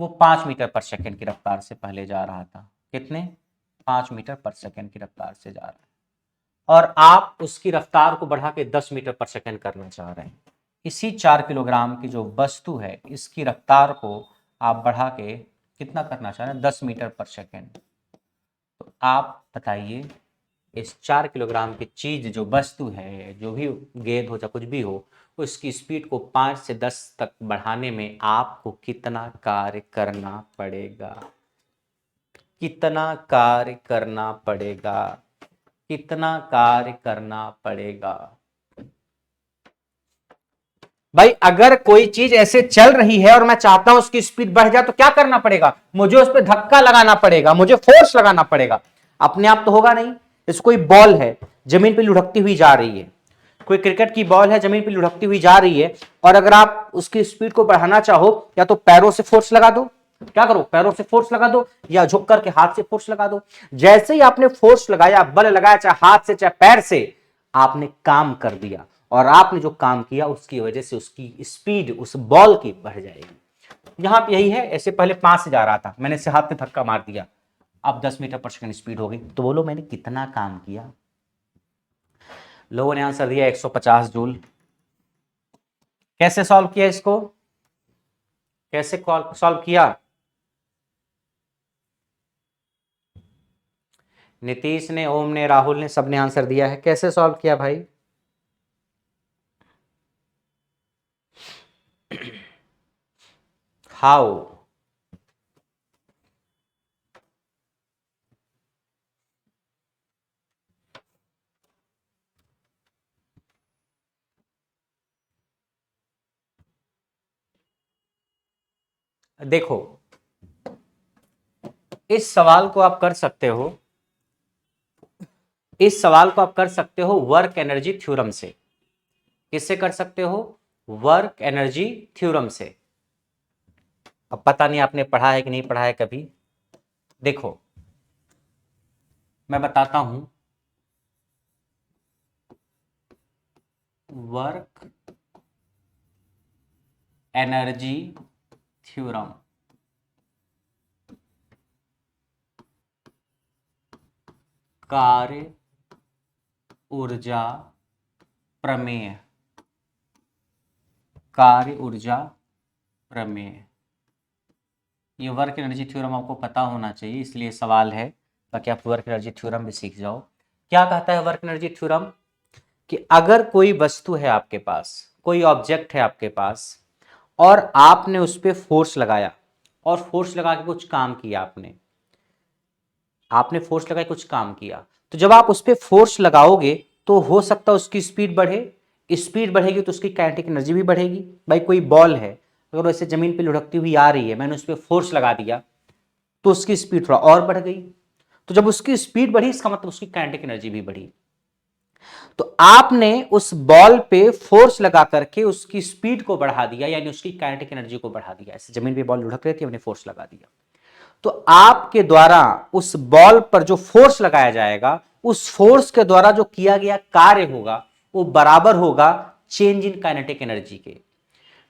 वो 5 मीटर पर सेकेंड की रफ्तार से पहले जा रहा था। कितने? 5 मीटर पर सेकेंड की रफ्तार से जा रहा है, और आप उसकी रफ्तार को बढ़ा के 10 मीटर पर सेकेंड करना चाह रहे हैं। इसी 4 किलोग्राम की जो वस्तु है इसकी रफ्तार को आप बढ़ा के कितना करना चाह रहे हैं? 10 मीटर पर सेकेंड। तो आप बताइए, इस 4 किलोग्राम की चीज जो वस्तु है, जो भी गेंद हो चाहे कुछ भी हो, उसकी स्पीड को 5 से 10 तक बढ़ाने में आपको कितना कार्य करना पड़ेगा? कितना कार्य करना पड़ेगा? कितना कार्य करना पड़ेगा? भाई, अगर कोई चीज ऐसे चल रही है और मैं चाहता हूं उसकी स्पीड बढ़ जाए तो क्या करना पड़ेगा? मुझे उस पर धक्का लगाना पड़ेगा, मुझे फोर्स लगाना पड़ेगा। अपने आप तो होगा नहीं। जैसे कोई बॉल है जमीन पे लुढ़कती हुई जा रही है, कोई क्रिकेट की बॉल है जमीन पे लुढ़कती हुई जा रही है, और अगर आप उसकी स्पीड को बढ़ाना चाहो, या तो पैरों से फोर्स लगा दो, क्या करो, पैरों से फोर्स लगा दो, या झुक करके हाथ से फोर्स लगा दो। जैसे ही आपने फोर्स लगाया, बल लगाया, चाहे हाथ से चाहे पैर से, आपने काम कर दिया, और आपने जो काम किया उसकी वजह से उसकी स्पीड उस बॉल की बढ़ जाएगी। यहां पे यही है, ऐसे पहले 5 से जा रहा था, मैंने इसे हाथ में धक्का मार दिया, अब 10 मीटर पर सेकंड स्पीड हो गई। तो बोलो मैंने कितना काम किया? लोगों ने आंसर दिया 150 जूल। कैसे सॉल्व किया इसको? कैसे सॉल्व किया? नीतीश ने, ओम ने, राहुल ने, सबने आंसर दिया है। कैसे सॉल्व किया भाई? हाउ? देखो, इस सवाल को आप कर सकते हो, इस सवाल को आप कर सकते हो वर्क एनर्जी थ्योरम से। किससे कर सकते हो? वर्क एनर्जी थ्योरम से। अब पता नहीं आपने पढ़ा है कि नहीं पढ़ा है कभी। देखो मैं बताता हूं, वर्क एनर्जी थ्योरम, कार्य ऊर्जा प्रमेय, कार्य ऊर्जा प्रमेय। ये वर्क एनर्जी थ्योरम आपको पता होना चाहिए, इसलिए सवाल है ताकि आप वर्क एनर्जी थ्योरम भी सीख जाओ। क्या कहता है वर्क एनर्जी थ्योरम? कि अगर कोई वस्तु है आपके पास, कोई ऑब्जेक्ट है आपके पास, और आपने उस पर फोर्स लगाया, और फोर्स लगा के कुछ काम किया, आपने फोर्स लगा के कुछ काम किया, तो जब आप उस पर फोर्स लगाओगे तो हो सकता है उसकी स्पीड बढ़े, स्पीड बढ़ेगी तो उसकी काइनेटिक एनर्जी भी बढ़ेगी। भाई कोई बॉल है, अगर वैसे जमीन पे लुढ़कती हुई आ रही है, मैंने उस पर फोर्स लगा दिया तो उसकी स्पीड थोड़ा और बढ़ गई, तो जब उसकी स्पीड बढ़ी इसका मतलब उसकी काइनेटिक एनर्जी भी बढ़ी। तो आपने उस बॉल पे फोर्स लगा करके उसकी स्पीड को बढ़ा दिया, यानी उसकी काइनेटिक एनर्जी को बढ़ा दिया। ऐसे जमीन पे बॉल लुढ़क रही थी, हमने फोर्स लगा दिया, तो आपके द्वारा उस बॉल पर जो फोर्स लगाया जाएगा, उस फोर्स के द्वारा जो किया गया कार्य होगा वो बराबर होगा चेंज इन काइनेटिक एनर्जी के।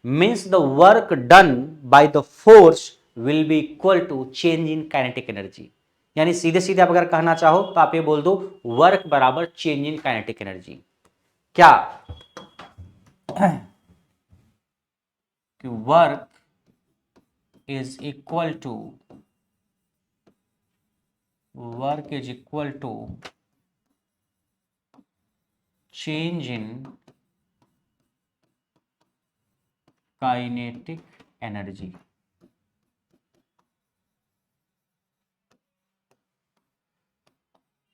Means the work done by the force will be equal to change in kinetic energy. यानी सीधे सीधे आप अगर कहना चाहो तो आप ये बोल दो वर्क बराबर चेंज इन काइनेटिक एनर्जी। क्या? कि work is equal to, work is equal to change in kinetic energy.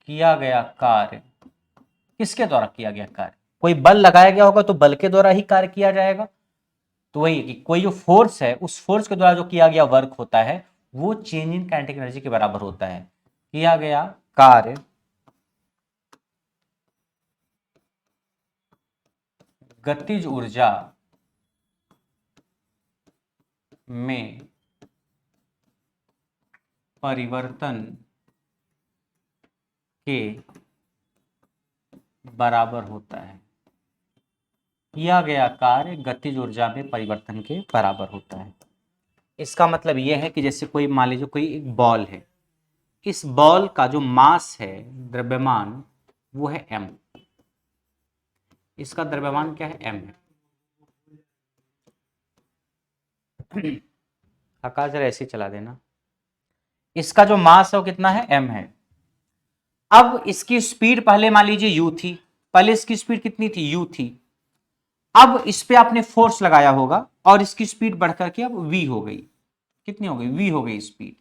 किया गया कार्य, किसके द्वारा किया गया कार्य? कोई बल लगाया गया होगा तो बल के द्वारा ही कार्य किया जाएगा। तो वही कि कोई जो फोर्स है, उस फोर्स के द्वारा जो किया गया वर्क होता है वो चेंज इन काइनेटिक एनर्जी के बराबर होता है। किया गया कार्य गतिज ऊर्जा में परिवर्तन के बराबर होता है। किया गया कार्य गतिज ऊर्जा में परिवर्तन के बराबर होता है। इसका मतलब यह है कि जैसे कोई मान लीजिए कोई एक बॉल है, इस बॉल का जो मास है, द्रव्यमान, वो है m। इसका द्रव्यमान क्या है? m है। आकाश जरा ऐसे ही चला देना। इसका जो मास है वो कितना है? m है। अब इसकी स्पीड पहले मान लीजिए u थी, पहले इसकी स्पीड कितनी थी? u थी। अब इस पे आपने फोर्स लगाया होगा और इसकी स्पीड बढ़कर के अब v हो गई। कितनी हो गई? v हो गई स्पीड।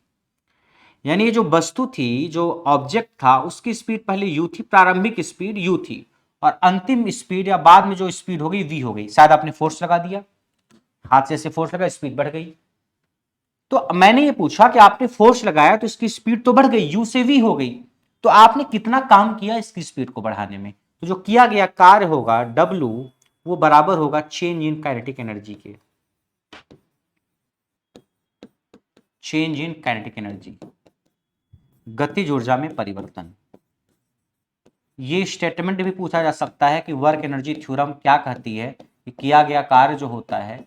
यानी ये जो वस्तु थी, जो ऑब्जेक्ट था, उसकी स्पीड पहले u थी, प्रारंभिक स्पीड u थी, और अंतिम स्पीड या बाद में जो स्पीड हो गई v हो गई। शायद आपने फोर्स लगा दिया, हाथ से ऐसे फोर्स लगा, स्पीड बढ़ गई। तो मैंने ये पूछा कि आपने फोर्स लगाया तो इसकी स्पीड तो बढ़ गई, u से v हो गई, तो आपने कितना काम किया इसकी स्पीड को बढ़ाने में? तो जो किया गया कार्य होगा w, वो बराबर होगा चेंज इन काइनेटिक एनर्जी के। चेंज इन काइनेटिक एनर्जी, गतिज ऊर्जा में परिवर्तन। ये स्टेटमेंट भी पूछा जा सकता है कि वर्क एनर्जी थ्योरम क्या कहती है कि किया गया कार्य जो होता है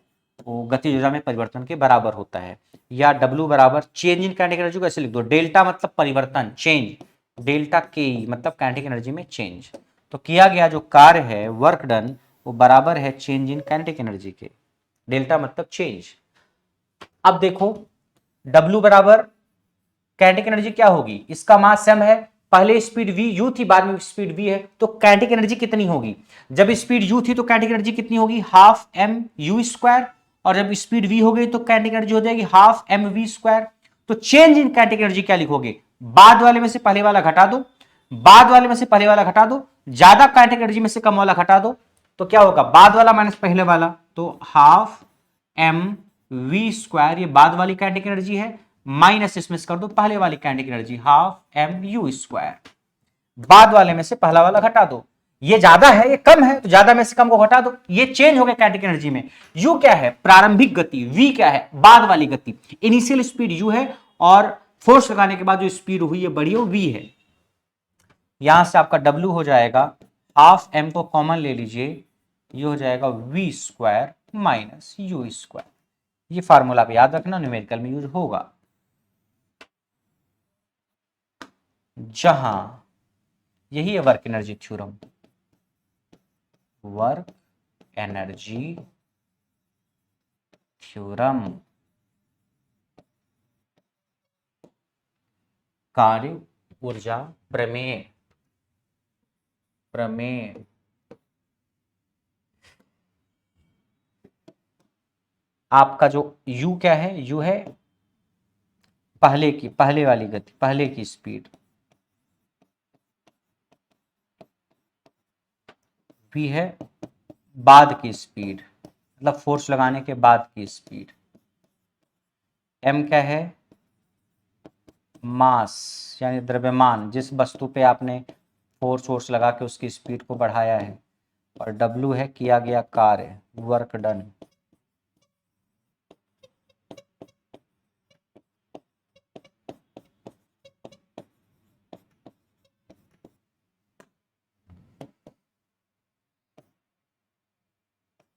वो गतिज ऊर्जा में परिवर्तन के बराबर होता है। या W बराबर चेंज इन काइनेटिक एनर्जी को ऐसे लिख दो, डेल्टा मतलब परिवर्तन, चेंज, डेल्टा के मतलब काइनेटिक एनर्जी में चेंज। तो किया गया जो कार्य है, वर्क डन, वो बराबर है चेंज इन काइनेटिक एनर्जी के। डेल्टा मतलब चेंज। अब देखो W बराबर काइनेटिक एनर्जी क्या होगी? इसका मास m है, पहले स्पीड v u थी, बाद में स्पीड v है, तो काइनेटिक एनर्जी कितनी होगी? जब स्पीड u थी तो काइनेटिक एनर्जी कितनी होगी? हाफ m u स्क्वायर, और जब स्पीड v हो गई तो काइनेटिक एनर्जी हो जाएगी हाफ m v स्क्वायर। तो चेंज इन काइनेटिक एनर्जी क्या लिखोगे? बाद वाले में से पहले वाला घटा दो, बाद वाले में से पहले वाला घटा दो, ज्यादा काइनेटिक एनर्जी में से कम वाला घटा दो, तो क्या होगा? बाद वाला माइनस पहले वाला, तो हाफ m v स्क्वायर, ये बाद वाली काइनेटिक एनर्जी है, माइनस इसमें से कर दो पहले वाली kinetic energy, half m u square. बाद वाले में से पहला वाला घटा दो, ये ज्यादा है ये कम है, तो ज्यादा में से कम को घटा दो, ये चेंज हो गया काइनेटिक एनर्जी में। यू क्या है, प्रारंभिक गति, वी क्या है, बाद वाली गति, इनिशियल स्पीड यू है, और फोर्स लगाने के बाद जो स्पीड हुई है बढ़ी वो वी है। यहां से आपका डब्ल्यू हो जाएगा, हाफ एम को कॉमन ले लीजिए, ये हो जाएगा v square minus u square. ये फार्मूला आप याद रखना, न्यूमेरिकल में यूज होगा। जहां यही है work energy theorem, work energy theorem, कार्य ऊर्जा प्रमेय, प्रमेय। आपका जो u क्या है, u है पहले वाली गति, पहले की स्पीड, v है बाद की स्पीड, मतलब फोर्स लगाने के बाद की स्पीड, m क्या है, मास यानी द्रव्यमान, जिस वस्तु पे आपने फोर्स लगा के उसकी स्पीड को बढ़ाया है, और w है किया गया कार्य, work done.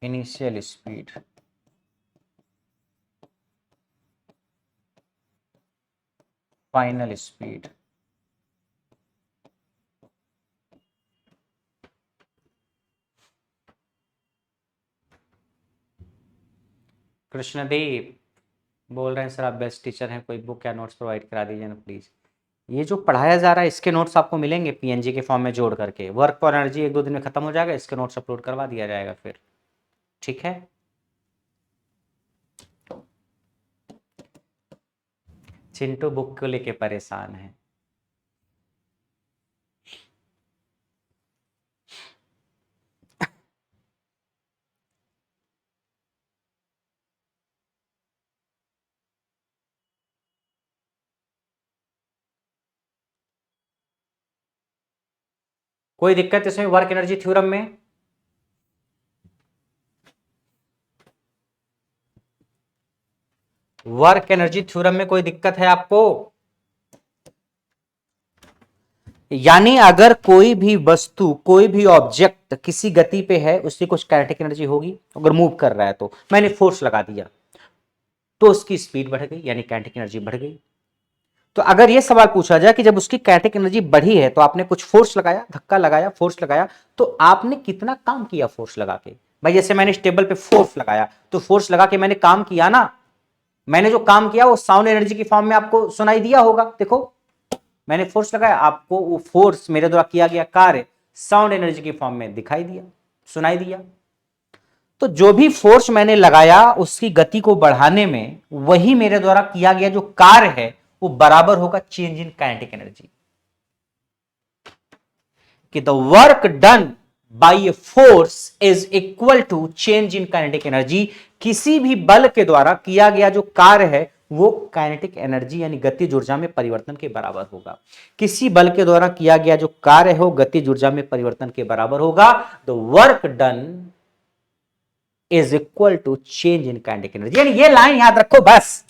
Initial speed, final speed. Krishnadev बोल रहे हैं सर आप बेस्ट टीचर हैं, कोई बुक या नोट्स प्रोवाइड करा दीजिए ना प्लीज। ये जो पढ़ाया जा रहा है इसके नोट्स आपको मिलेंगे पीएनजी के फॉर्म में जोड़ करके, वर्क फॉर एनर्जी 1-2 दिन में खत्म हो जाएगा, इसके नोट्स अपलोड करवा दिया जाएगा फिर, ठीक है। चिंटू बुक को लेके परेशान है। कोई दिक्कत इसमें वर्क एनर्जी थ्योरम में? वर्क एनर्जी थ्योरम में कोई दिक्कत है आपको? यानी अगर कोई भी वस्तु, कोई भी ऑब्जेक्ट किसी गति पे है, उसकी कुछ काइनेटिक एनर्जी होगी, अगर मूव कर रहा है तो मैंने फोर्स लगा दिया तो उसकी स्पीड बढ़ गई यानी काइनेटिक एनर्जी बढ़ गई। तो अगर यह सवाल पूछा जाए कि जब उसकी काइनेटिक एनर्जी बढ़ी है तो आपने कुछ फोर्स लगाया, धक्का लगाया, फोर्स लगाया, तो आपने कितना काम किया फोर्स लगा के? भाई जैसे मैंने इस टेबल पे फोर्स लगाया, तो फोर्स लगा के मैंने काम किया ना, मैंने जो काम किया वो साउंड एनर्जी की फॉर्म में आपको सुनाई दिया होगा। देखो मैंने फोर्स लगाया, आपको वो फोर्स मेरे द्वारा किया गया कार्य साउंड एनर्जी की फॉर्म में दिखाई दिया, सुनाई दिया। तो जो भी फोर्स मैंने लगाया उसकी गति को बढ़ाने में, वही मेरे द्वारा किया गया जो कार्य है वो बराबर होगा चेंज इन काइनेटिक एनर्जी। कि the work done by a force is equal to change in kinetic energy. किसी भी बल के द्वारा किया गया जो कार्य है वो काइनेटिक एनर्जी यानी गतिज ऊर्जा में परिवर्तन के बराबर होगा। किसी बल के द्वारा किया गया जो कार्य है वो गतिज ऊर्जा में परिवर्तन के बराबर होगा। The work done is equal to change in kinetic energy. यानी ये लाइन याद रखो बस,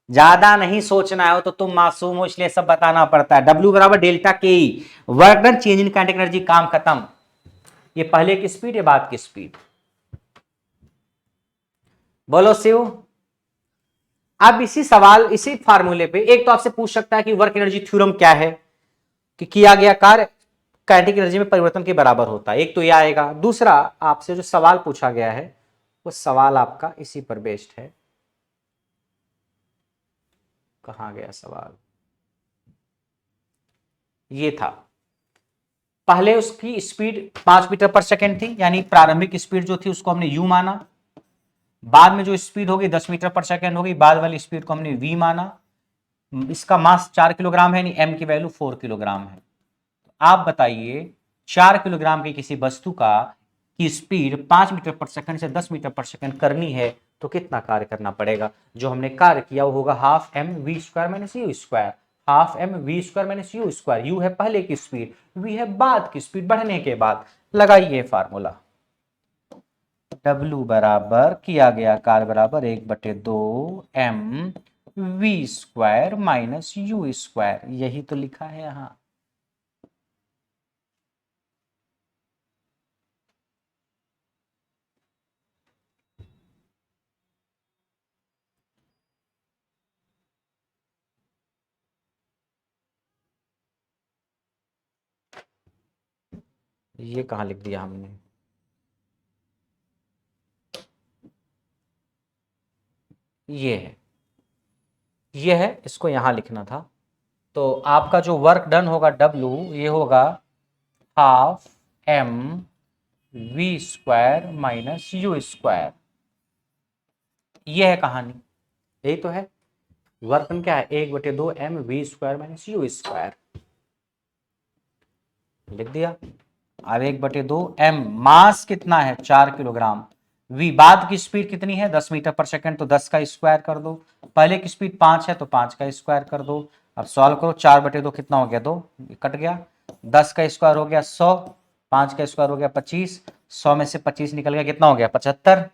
ज्यादा नहीं सोचना है, तो तुम मासूम हो इसलिए सब बताना पड़ता है। W बराबर delta K E, work done change in kinetic energy, काम खत्म। ये पहले की स्पीड, ये बाद की स्पीड। बोलो शिव। अब इसी सवाल, इसी फार्मूले पे एक तो आपसे पूछ सकता है कि वर्क एनर्जी थ्योरम क्या है, कि किया गया कार्य काइनेटिक एनर्जी में परिवर्तन के बराबर होता है, एक तो यह आएगा। दूसरा आपसे जो सवाल पूछा गया है वो सवाल आपका इसी पर बेस्ड है। कहां गया सवाल? ये था, पहले उसकी स्पीड 5 मीटर पर सेकेंड थी, यानी प्रारंभिक स्पीड जो थी उसको हमने u माना। बाद में जो स्पीड होगी 10 मीटर पर सेकेंड होगी, बाद वाली स्पीड को हमने v माना। इसका मास 4 किलोग्राम है, यानी m की वैल्यू 4 किलोग्राम है। आप बताइए 4 किलोग्राम की किसी वस्तु की स्पीड 5 मीटर पर सेकंड से 10 मीटर पर सेकंड करनी है तो कितना कार्य करना पड़ेगा? जो हमने कार्य किया वो होगा half m v square minus u square. Half m v square minus u square. U है पहले की स्पीड, वी है बाद की स्पीड, बढ़ने के बाद। लगाइए फार्मूला, W बराबर किया गया कार्य बराबर 1/2 m v square minus u square, यही तो लिखा है यहां। ये कहां लिख दिया हमने, ये है, ये है, इसको यहां लिखना था। तो आपका जो वर्क डन होगा W, ये होगा half m v square minus u square. ये है कहानी, यही तो है। वर्क डन क्या है, 1/2 m v square minus u square, लिख दिया। अब 1/2 m, मास कितना है 4 किलोग्राम, वी बाद की स्पीड कितनी है 10 मीटर पर सेकंड, तो 10 का स्क्वायर कर दो। पहले की स्पीड 5 है तो 5 का स्क्वायर कर दो। अब सॉल्व करो, 4/2 कितना हो गया 2, कट गया। 10 का स्क्वायर हो गया 100, 5 का स्क्वायर हो गया 25, 100 में से 25 निकल गया, कितना हो गया 75,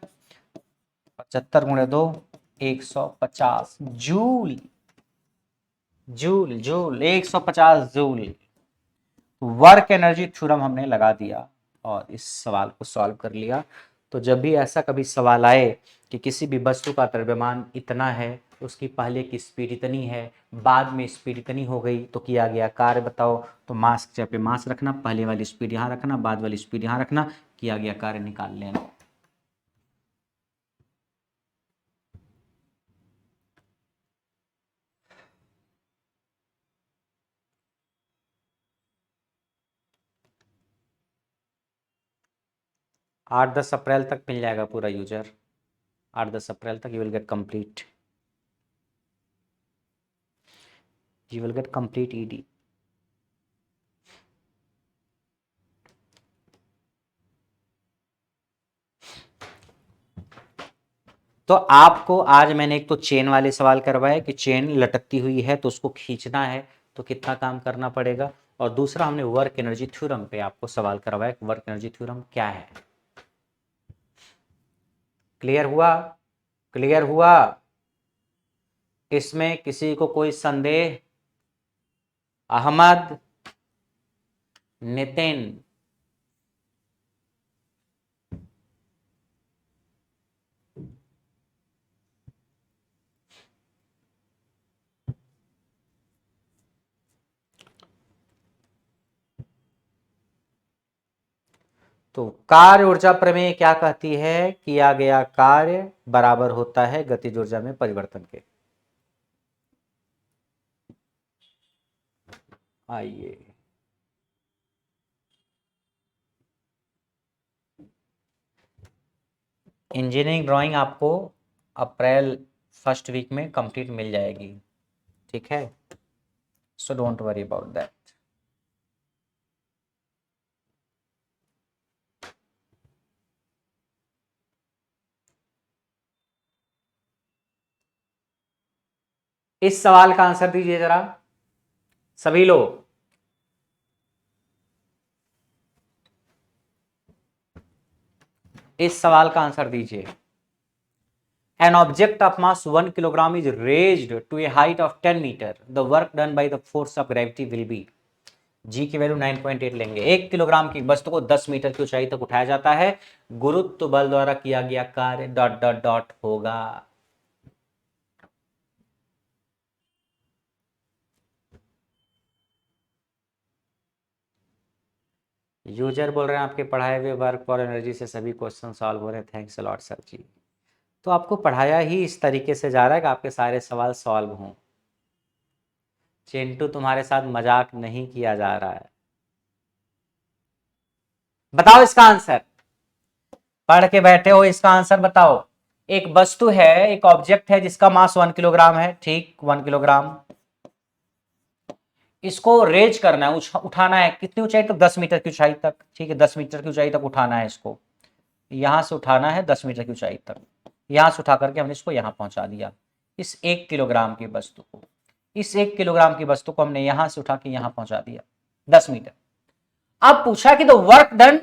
75 गुणे 2 150 joule, joule joule 150 joule. Work energy theorem हमने लगा दिया और इस सवाल को सॉल्व कर लिया। तो जब भी ऐसा कभी सवाल आए कि किसी भी वस्तु का द्रव्यमान इतना है, उसकी पहले की स्पीड इतनी है, बाद में स्पीड इतनी हो गई, तो किया गया कार्य बताओ, तो मास की जगह पे मास रखना, पहले वाली स्पीड यहाँ रखना, बाद वाली स्पीड यहाँ रखना, किया गया कार्य निकाल लेना। 8-10 अप्रैल तक मिल जाएगा पूरा यूजर, 8-10 अप्रैल तक you will get complete, you will get complete ED. तो आपको आज मैंने एक तो चेन वाले सवाल करवाए कि चेन लटकती हुई है तो उसको खींचना है तो कितना काम करना पड़ेगा, और दूसरा हमने वर्क एनर्जी थ्योरम पे आपको सवाल करवाया कि वर्क एनर्जी थ्योरम क्या है। क्लियर हुआ, क्लियर हुआ, इसमें किसी को कोई संदेह? अहमद, नितिन, तो कार्य ऊर्जा प्रमेय क्या कहती है, किया गया कार्य बराबर होता है गतिज ऊर्जा में परिवर्तन के। आइए, इंजीनियरिंग ड्राइंग आपको अप्रैल फर्स्ट वीक में कंप्लीट मिल जाएगी, ठीक है, so don't worry about that. इस सवाल का आंसर दीजिए जरा सभी लोग। इस सवाल का आंसर दीजिए। An object of mass 1 kilogram is raised to a height of 10 meter. The work done by the force of gravity will be, जी की वैल्यू 9.8 लेंगे। 1 किलोग्राम की वस्तु को 10 मीटर की ऊंचाई तक उठाया जाता है, गुरुत्व बल द्वारा किया गया कार्य डॉट डॉट डॉट होगा। यूजर बोल रहे हैं आपके पढ़ाए हुए वर्क फॉर एनर्जी से सभी क्वेश्चन सॉल्व हो रहे हैं, थैंक्स अ लॉट सर जी। तो आपको पढ़ाया ही इस तरीके से जा रहा है कि आपके सारे सवाल सॉल्व हों। चिंटू, तुम्हारे साथ मजाक नहीं किया जा रहा है। बताओ इसका आंसर, पढ़ के बैठे हो, इसका आंसर बताओ। एक वस्तु है, एक ऑब्जेक्ट है जिसका मास 1 किलोग्राम है, ठीक 1 किलोग्राम। इसको रेज करना है, उठाना है, कितनी ऊंचाई तक, 10 मीटर की ऊंचाई तक, ठीक है, 10 मीटर की ऊंचाई तक उठाना है इसको। यहां से उठाना है 10 मीटर की ऊंचाई तक, यहां से उठा करके हमने इसको यहां पहुंचा दिया, इस 1 किलोग्राम की वस्तु को। इस 1 किलोग्राम की वस्तु को हमने यहां से उठा के यहां पहुंचा दिया 10 मीटर। अब पूछा कि the work done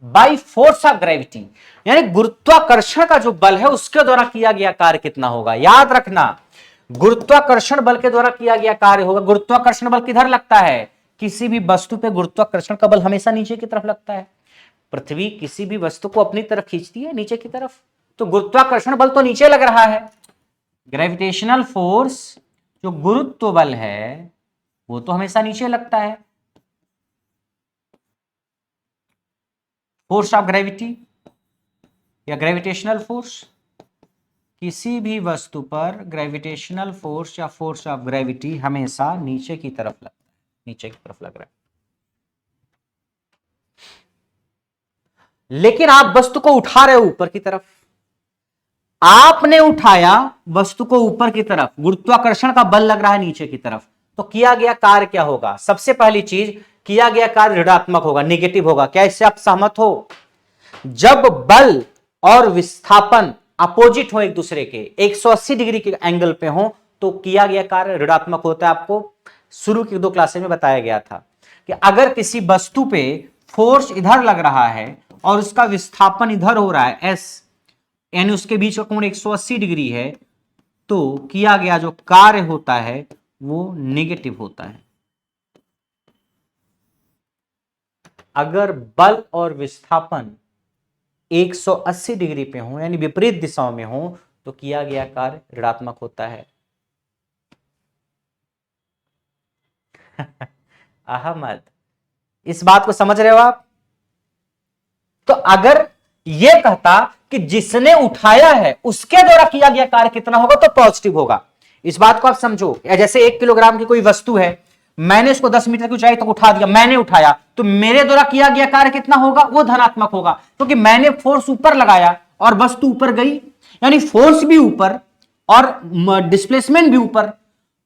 by force of gravity, यानी गुरुत्वाकर्षण का जो बल है उसके द्वारा किया गया कार्य कितना होगा। याद रखना, गुरुत्वाकर्षण बल के द्वारा किया गया कार्य होगा। गुरुत्वाकर्षण बल किधर लगता है, किसी भी वस्तु पे गुरुत्वाकर्षण का बल हमेशा नीचे की तरफ लगता है। पृथ्वी किसी भी वस्तु को अपनी तरफ खींचती है नीचे की तरफ, तो गुरुत्वाकर्षण बल तो नीचे लग रहा है। ग्रेविटेशनल फोर्स जो गुरुत्व बल है वो तो हमेशा नीचे लगता है। फोर्स ऑफ ग्रेविटी या ग्रेविटेशनल फोर्स, किसी भी वस्तु पर ग्रेविटेशनल फोर्स या फोर्स ऑफ ग्रेविटी हमेशा नीचे की तरफ लगता है, नीचे की तरफ लग रहा है। लेकिन आप वस्तु को उठा रहे हो ऊपर की तरफ, आपने उठाया वस्तु को ऊपर की तरफ, गुरुत्वाकर्षण का बल लग रहा है नीचे की तरफ, तो किया गया कार्य क्या होगा। सबसे पहली चीज, किया गया कार्य ऋणात्मक होगा, नेगेटिव होगा। क्या इससे आप सहमत हो। जब बल और विस्थापन अपोजिट हो एक दूसरे के, 180 डिग्री के एंगल पे हो, तो किया गया कार्य ऋणात्मक होता है। आपको शुरू की 2 क्लासेस में बताया गया था कि अगर किसी वस्तु पे फोर्स इधर लग रहा है और उसका विस्थापन इधर हो रहा है एस, यानी उसके बीच का कोण 180 डिग्री है, तो किया गया जो कार्य होता है वो नेगेटिव होता है। अगर बल और विस्थापन 180 डिग्री पे हो, यानी विपरीत दिशाओं में हो, तो किया गया कार्य ऋणात्मक होता है। अहमद, इस बात को समझ रहे हो आप। तो अगर यह कहता कि जिसने उठाया है उसके द्वारा किया गया कार्य कितना होगा, तो पॉजिटिव होगा। इस बात को आप समझो। या जैसे 1 किलोग्राम की कोई वस्तु है, मैंने इसको 10 मीटर की ऊंचाई तक उठा दिया, मैंने उठाया, तो मेरे द्वारा किया गया कार्य कितना होगा, वो धनात्मक होगा, क्योंकि मैंने फोर्स ऊपर लगाया और वस्तु ऊपर गई, यानी फोर्स भी ऊपर और डिस्प्लेसमेंट भी ऊपर,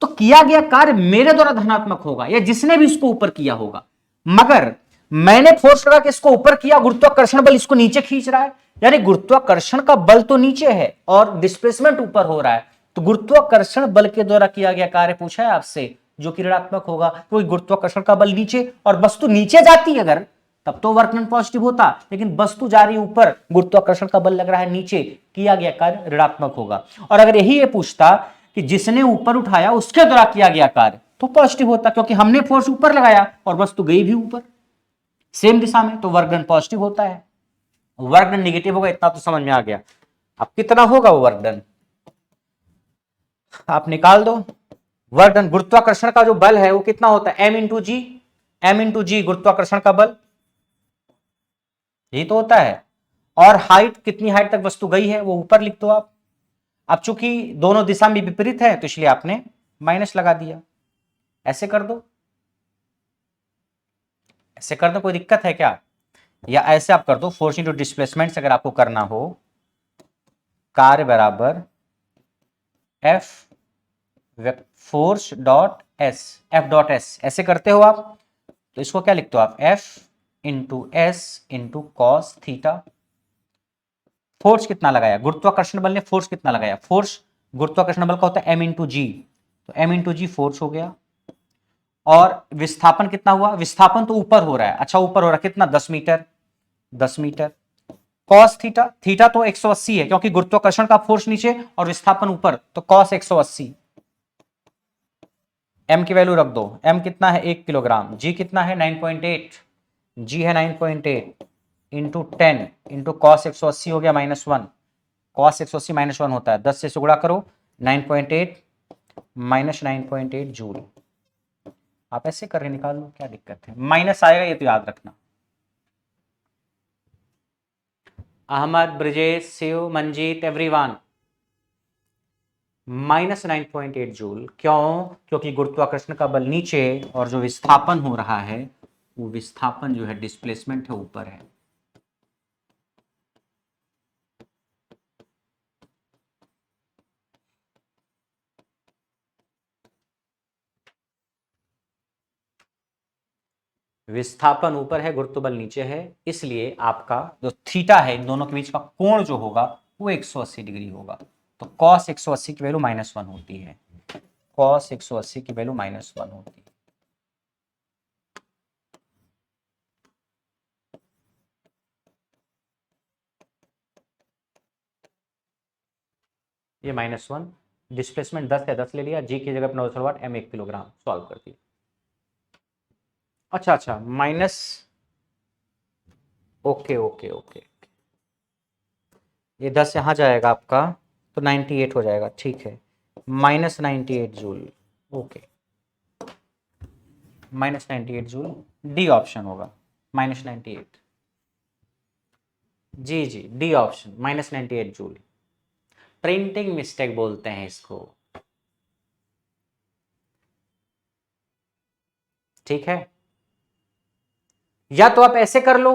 तो किया गया कार्य मेरे द्वारा धनात्मक होगा, या जिसने भी इसको ऊपर किया होगा। मगर मैंने फोर्स लगा के इसको ऊपर किया, गुरुत्वाकर्षण बल इसको नीचे खींच रहा है, यानी गुरुत्वाकर्षण का बल तो नीचे है और डिस्प्लेसमेंट ऊपर हो रहा है, तो गुरुत्वाकर्षण बल के द्वारा किया गया कार्य पूछा है आपसे, जो कि ऋणात्मक होगा, क्योंकि गुरुत्वाकर्षण का बल नीचे और वस्तु नीचे जाती है अगर, तब तो वर्क डन पॉजिटिव होता, लेकिन वस्तु जा रही ऊपर, गुरुत्वाकर्षण का बल लग रहा है नीचे, किया गया कार्य ऋणात्मक होगा। और अगर यही ये पूछता कि जिसने ऊपर उठाया उसके द्वारा किया गया कार्य, तो पॉजिटिव होता, क्योंकि हमने फोर्स ऊपर लगाया और वस्तु गई भी ऊपर सेम दिशा में, तो वर्क डन पॉजिटिव होता है। वर्क डन नेगेटिव होगा, इतना तो समझ में आ गया। अब कितना होगा वो वर्क डन, आप निकाल दो। वर्क डन, गुरुत्वाकर्षण का जो बल है वो कितना होता है, एम इंटू जी गुरुत्वाकर्षण का बल, यही तो होता है। और हाइट, कितनी हाइट तक वस्तु गई है वो ऊपर लिख दो आप। अब चूंकि दोनों दिशा में विपरीत है तो इसलिए आपने माइनस लगा दिया। ऐसे कर दो, ऐसे कर दो, कोई दिक्कत है क्या, या ऐसे आप कर दो, फोर्स इंटू डिस्प्लेसमेंट से अगर आपको करना हो, कार्य बराबर F force dot S, F dot S, ऐसे करते हो आप, तो इसको क्या लिखते हो आप, F into S into cos theta. Force कितना लगाया, गुरुत्वाकर्षण बल ने फोर्स कितना लगाया, फोर्स गुरुत्वाकर्षण बल का होता है एम इंटू जी, तो एम इंटू जी फोर्स हो गया। और विस्थापन कितना हुआ, विस्थापन तो ऊपर हो रहा है, अच्छा ऊपर हो रहा है कितना, 10 metre, 10 metre. Cos theta, theta तो 180 है, क्योंकि गुरुत्वाकर्षण का फोर्स नीचे और विस्थापन ऊपर, तो कॉस 180। एम की वैल्यू रख दो, एम कितना है 1 किलोग्राम, जी कितना है 9.8, जी है 9.8 इंटू 10 इंटू कॉस 180 हो गया -1, कॉस 180 -1 होता है, 10 से गुणा करो, 9.8 माइनस 9.8 जूल। आप ऐसे करके निकाल लो, क्या दिक्कत है, माइनस आएगा ये तो याद रखना। Ahmed, Brajesh, Shiv, Manjeet, everyone, -9.8 joule. क्यों, क्योंकि गुरुत्वाकर्षण का बल नीचे और जो विस्थापन हो रहा है वो विस्थापन जो है डिस्प्लेसमेंट है ऊपर है। विस्थापन ऊपर है, गुरुत्व बल नीचे है, इसलिए आपका जो थीटा है, इन दोनों के बीच का कोण जो होगा वो 180 डिग्री होगा। तो cos 180 की वैल्यू -1 होती है, cos 180 की वैल्यू -1 होती है। ये -1, डिस्प्लेसमेंट 10 है, 10 ले लिया, जी की जगह पर 900 वाट, m 1 किलोग्राम, सॉल्व कर दिया। अच्छा, माइनस, ओके ओके ओके, ये 10 यहाँ जाएगा आपका तो 98 हो जाएगा, ठीक है, -98 joule, okay, -98 joule, D option होगा, -98, जी जी, D option, -98 joule. Printing mistake बोलते हैं इसको, ठीक है। या तो आप ऐसे कर लो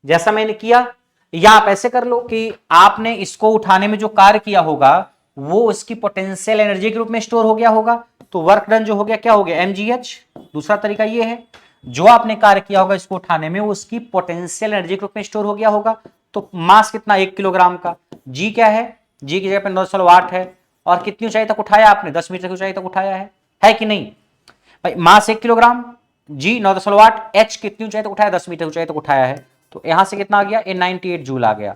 जैसा मैंने किया, या आप ऐसे कर लो कि आपने इसको उठाने में जो कार्य किया होगा वो इसकी पोटेंशियल एनर्जी के रूप में स्टोर हो गया होगा, तो वर्क डन जो हो गया क्या हो गया, mgh। दूसरा तरीका ये है, जो आपने कार्य किया होगा इसको उठाने में वो उसकी पोटेंशियल एनर्जी के रूप में स्टोर हो गया होगा, तो मास कितना, 1 किलोग्राम का, जी क्या है, जी की जगह पे 900 वाट है, और कितनी ऊंचाई तक उठाया आपने, 10 मीटर की ऊंचाई तक उठाया है कि नहीं भाई, मास 1 किलोग्राम, जी 9 वाट, एच कितनी ऊंचाई तक उठाया, 10 मीटर ऊंचाई तक उठाया है, तो यहां से कितना आ गया, ए 98 जूल आ गया।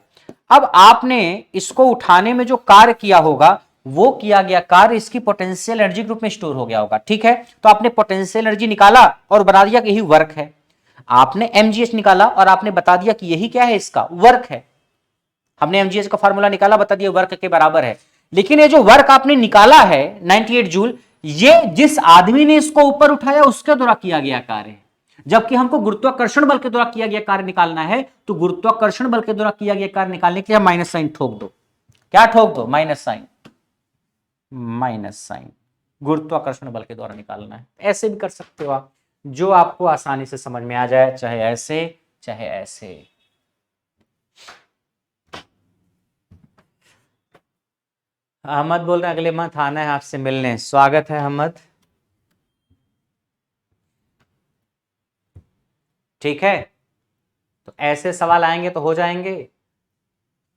अब आपने इसको उठाने में जो कार्य किया होगा वो किया गया कार्य इसकी पोटेंशियल एनर्जी के रूप में स्टोर हो गया होगा, ठीक है। तो आपने पोटेंशियल एनर्जी निकाला और बता दिया कि यही वर्क है, आपने mgh निकाला और आपने बता दिया कि यही क्या है, इसका वर्क है। हमने mgh का फॉर्मूला निकाला, बता दिया वर्क के बराबर है। लेकिन ये जो वर्क आपने निकाला है 98 जूल, ये जिस आदमी ने इसको ऊपर उठाया उसके द्वारा किया गया कार्य है, जबकि हमको गुरुत्वाकर्षण बल के द्वारा किया गया कार्य निकालना है, तो गुरुत्वाकर्षण बल के द्वारा किया गया कार्य निकालने के लिए माइनस साइन ठोक दो, क्या ठोक दो, माइनस साइन, माइनस साइन, गुरुत्वाकर्षण बल के द्वारा निकालना है। ऐसे भी कर सकते हो आप, जो आपको आसानी से समझ में आ जाए, चाहे ऐसे चाहे ऐसे। अहमद बोल रहे हैं अगले मंथ आना है आपसे मिलने, स्वागत है अहमद, ठीक है। तो ऐसे सवाल आएंगे तो हो जाएंगे।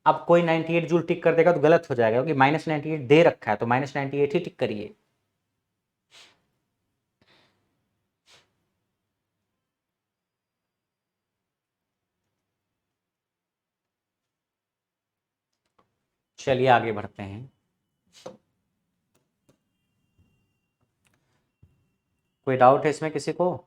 अब कोई 98 जूल टिक कर देगा तो गलत हो जाएगा, क्योंकि -98 दे रखा है, तो -98 ही टिक करिए। चलिए आगे बढ़ते हैं। कोई डाउट है इसमें किसी को?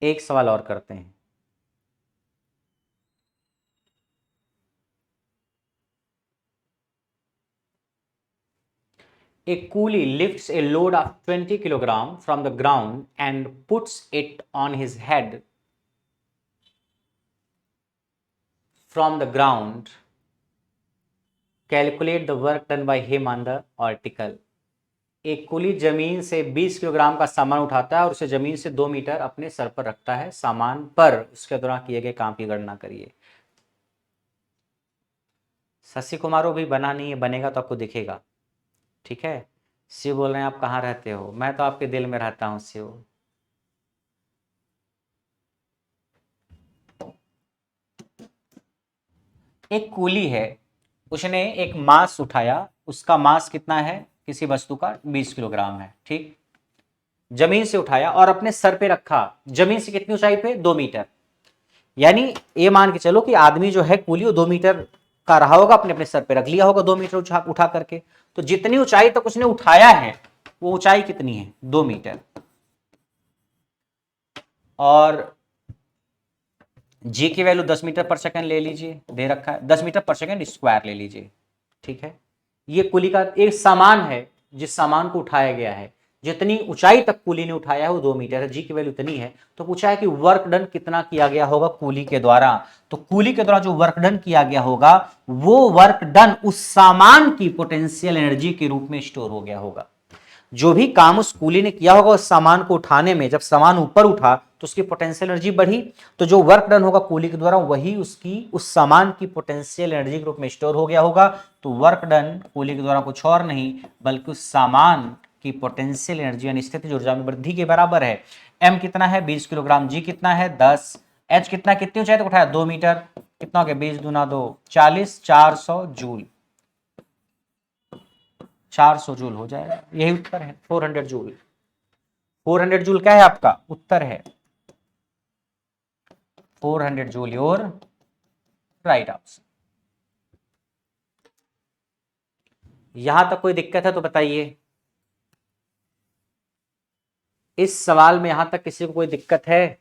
एक सवाल और करते हैं। A coolie lifts a load of 20 kilogram from the ground and puts it on his head from the ground. Calculate the work done by him on the article. एक कुली जमीन से 20 किलोग्राम का सामान उठाता है और उसे जमीन से 2 मीटर अपने सर पर रखता है, सामान पर उसके दौरान किए गए काम की गणना करिए। शशि कुमारो भी बना नहीं है, बनेगा तो आपको दिखेगा, ठीक है। शिव बोल रहे हैं आप कहाँ रहते हो, मैं तो आपके दिल में रहता हूँ शिव। एक कूली है, उसने एक मास उठाया, उसका मास कितना है, किसी वस्तु का 20 किलोग्राम है, ठीक। जमीन से उठाया और अपने सर पे रखा, जमीन से कितनी ऊंचाई पे, 2 मीटर। यानी ये मान के चलो कि आदमी जो है कूली वो 2 मीटर का रहा होगा, अपने अपने सर पे रख लिया होगा 2 मीटर उठा करके। तो जितनी ऊंचाई तक उसने उठाया है वो ऊंचाई कितनी है, 2 मीटर। और जी की वैल्यू 10 मीटर पर सेकंड ले लीजिए, दे रखा है 10 मीटर पर सेकंड स्क्वायर ले लीजिए, ठीक है। ये कुली का एक सामान है, जिस सामान को उठाया गया है, जितनी ऊंचाई तक कुली ने उठाया है वो 2 मीटर है, जी की वैल्यू इतनी है। तो पूछा है कि वर्क डन कितना किया गया होगा कुली के द्वारा, तो कुली के द्वारा जो वर्क डन किया गया होगा वो वर्क डन उस सामान की पोटेंशियल एनर्जी के रूप में स्टोर हो गया होगा। जो भी काम उस कूली ने किया होगा उस सामान को उठाने में, जब सामान ऊपर उठा तो उसकी पोटेंशियल एनर्जी बढ़ी, तो जो वर्क डन होगा कूली के द्वारा वही उसकी उस सामान की पोटेंशियल एनर्जी के रूप में स्टोर हो गया होगा। तो वर्क डन कूली के द्वारा कुछ और नहीं बल्कि उस सामान की पोटेंशियल एनर्जी यानी स्थितिज ऊर्जा में वृद्धि के बराबर है। m कितना है 20 किलोग्राम, g कितना है 10, h कितना, कितनी ऊंचाई तक उठाया 2 मीटर, कितना हो गया 20 दूना 2 40, 400 जूल, 400 जूल हो जाएगा। यही उत्तर है 400 जूल। 400 जूल क्या है आपका उत्तर है, 400 जूल योर राइट आंसर। यहां तक कोई दिक्कत है तो बताइए, इस सवाल में यहां तक किसी को कोई दिक्कत है?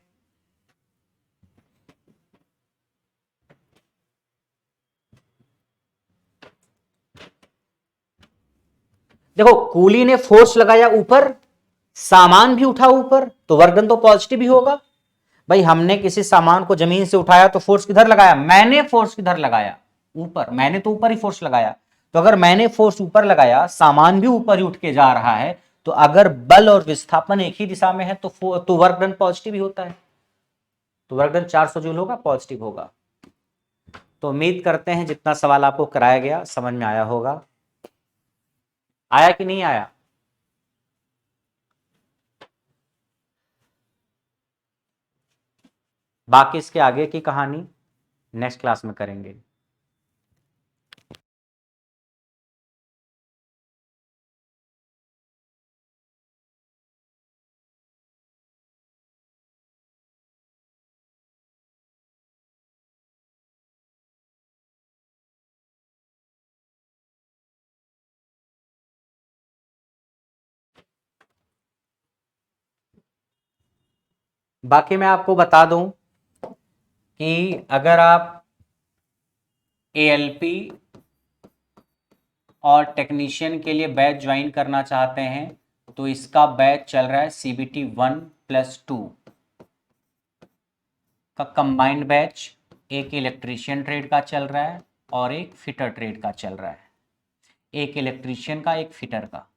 देखो कूली ने फोर्स लगाया ऊपर, सामान भी उठा ऊपर, तो वर्क डन तो पॉजिटिव ही होगा। भाई हमने किसी सामान को जमीन से उठाया तो फोर्स किधर लगाया, मैंने फोर्स किधर लगाया ऊपर, मैंने तो ऊपर ही फोर्स लगाया। तो अगर मैंने फोर्स ऊपर लगाया, सामान भी ऊपर ही उठ के जा रहा है, तो अगर बल और विस्थापन एक ही दिशा में है तो वर्क डन पॉजिटिव ही होता है। तो वर्क डन 400 जूल होगा, पॉजिटिव होगा। तो उम्मीद करते हैं जितना सवाल आपको कराया गया समझ में आया होगा। आया कि नहीं आया? बाकी इसके आगे की कहानी नेक्स्ट क्लास में करेंगे। बाकी मैं आपको बता दूं कि अगर आप ALP और टेक्नीशियन के लिए बैच ज्वाइन करना चाहते हैं तो इसका बैच चल रहा है CBT 1+2 का कंबाइंड बैच। एक इलेक्ट्रीशियन ट्रेड का चल रहा है और एक फिटर ट्रेड का चल रहा है, एक इलेक्ट्रीशियन का एक फिटर का।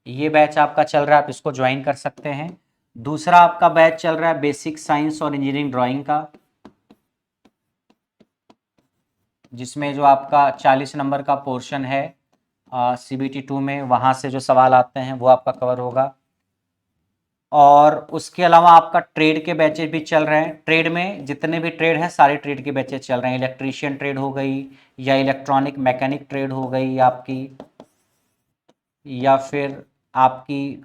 ये बैच आपका चल रहा है, आप इसको ज्वाइन कर सकते हैं। दूसरा आपका बैच चल रहा है बेसिक साइंस और इंजीनियरिंग ड्राइंग का, जिसमें जो आपका 40 नंबर का पोर्शन है CBT 2 में, वहाँ से जो सवाल आते हैं वो आपका कवर होगा। और उसके अलावा आपका ट्रेड के बैचेज भी चल रहे हैं। ट्रेड में जितने भी ट्रेड हैं सारे ट्रेड के बैचेज चल रहे हैं। इलेक्ट्रीशियन ट्रेड हो गई या इलेक्ट्रॉनिक मैकेनिक ट्रेड हो गई आपकी, या फिर आपकी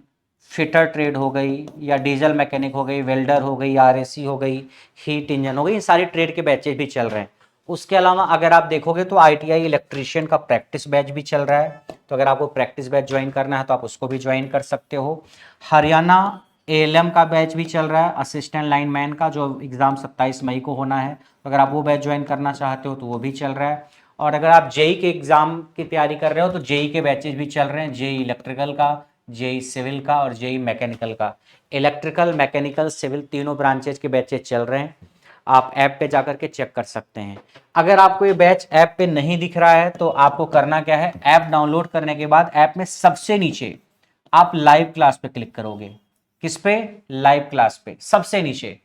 फिटर ट्रेड हो गई, या डीजल मैकेनिक हो गई, वेल्डर हो गई, RAC हो गई, हीट इंजन हो गई, ये सारी ट्रेड के बैचेज भी चल रहे हैं। उसके अलावा अगर आप देखोगे तो ITI इलेक्ट्रीशियन का प्रैक्टिस बैच भी चल रहा है। तो अगर आपको प्रैक्टिस बैच ज्वाइन करना है तो आप उसको भी ज्वाइन कर सकते हो। हरियाणा ALM का बैच भी चल रहा है, असिस्टेंट लाइनमैन का, जो एग्ज़ाम 27 मई को होना है। तो अगर आप वो बैच ज्वाइन करना चाहते हो तो वो भी चल रहा है। और अगर आप जेई के एग्ज़ाम की तैयारी कर रहे हो तो जेई के बैचेज भी चल रहे हैं, जेई इलेक्ट्रिकल का, जेई सिविल का और जेई मैकेनिकल का। इलेक्ट्रिकल, मैकेनिकल, सिविल तीनों ब्रांचेज के बैचेज चल रहे हैं। आप ऐप पे जाकर के चेक कर सकते हैं। अगर आपको ये बैच ऐप पे नहीं दिख रहा है तो आपको करना क्या है, ऐप डाउनलोड करने के बाद ऐप में सबसे नीचे आप लाइव क्लास पे क्लिक करोगे। किस पे? लाइव क्लास पे, सबसे नीचे।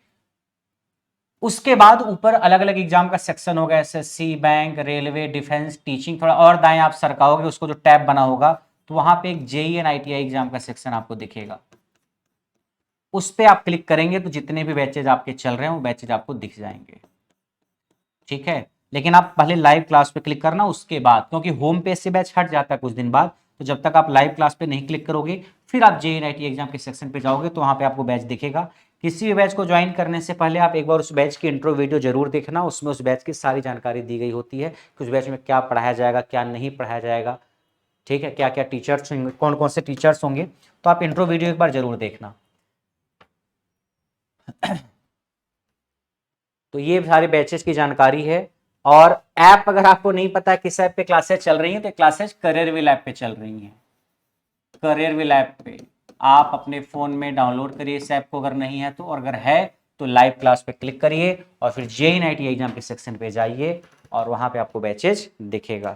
उसके बाद ऊपर अलग अलग एग्जाम का सेक्शन होगा, SSC, bank, railway, defence, teaching. थोड़ा और दाएं आप सरकाओगे उसको, जो टैब बना होगा तो वहां पे एक JEE एंड ITI एग्जाम का सेक्शन आपको दिखेगा। उस पे आप क्लिक करेंगे तो जितने भी बैचेज आपके चल रहे हैं वो बैचेज आपको दिख जाएंगे। ठीक है, लेकिन आप पहले लाइव क्लास पे क्लिक करना उसके बाद, क्योंकि होम पेज से बैच हट जाता है कुछ दिन बाद। तो जब तक आप लाइव क्लास पे नहीं क्लिक करोगे फिर आप JEE एंड ITI एग्जाम के सेक्शन पे जाओगे तो वहां पे आपको बैच दिखेगा। किसी भी बैच को ज्वाइन करने से पहले आप एक बार उस बैच की इंट्रो वीडियो जरूर देखना, उसमें उस बैच की सारी जानकारी दी गई होती है कि उस बैच में क्या पढ़ाया जाएगा, क्या नहीं पढ़ाया जाएगा। ठीक है, क्या क्या टीचर्स होंगे, कौन कौन से टीचर्स होंगे, तो आप इंट्रो वीडियो एक बार जरूर देखना। तो ये सारे बैचेस की जानकारी है। और ऐप अगर आपको नहीं पता है किस ऐप पे क्लासेस चल रही हैं, तो क्लासेस करियरविल ऐप पे चल रही हैं। करियरविल ऐप पे आप अपने फ़ोन में डाउनलोड करिए इस ऐप को अगर नहीं है तो, और अगर है तो लाइव क्लास पे क्लिक करिए और फिर JEE ITI एग्जाम के सेक्शन पे जाइए और वहाँ पे आपको बैचेज दिखेगा।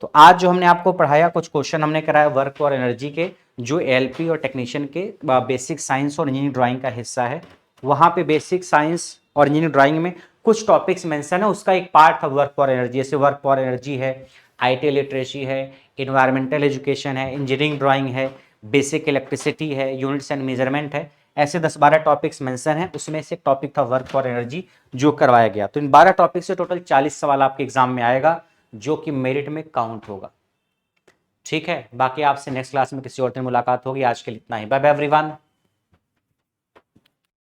तो आज जो हमने आपको पढ़ाया, कुछ क्वेश्चन हमने कराया वर्क और एनर्जी के, जो ALP और टेक्नीशियन के बेसिक साइंस और इंजीनियरिंग ड्राइंग का हिस्सा है। वहाँ पे बेसिक साइंस और इंजीनियरिंग ड्राइंग में कुछ टॉपिक्स मेंशन है, उसका एक पार्ट था वर्क फॉर एनर्जी। जैसे वर्क फॉर एनर्जी है, आईटी लिटरेसी है, इन्वायरमेंटल एजुकेशन है, इंजीनियरिंग ड्राइंग है, बेसिक इलेक्ट्रिसिटी है, यूनिट्स एंड मेजरमेंट है। ऐसे 10-12 टॉपिक्स मेंशन हैं, उसमें से एक टॉपिक था वर्क फॉर एनर्जी जो करवाया गया। तो इन 12 टॉपिक से टोटल 40 सवाल आपके एग्जाम में आएगा जो कि मेरिट में काउंट होगा। ठीक है, बाकी आपसे नेक्स्ट क्लास में किसी और दिन मुलाकात होगी। आज के लिए इतना ही। Bye bye everyone.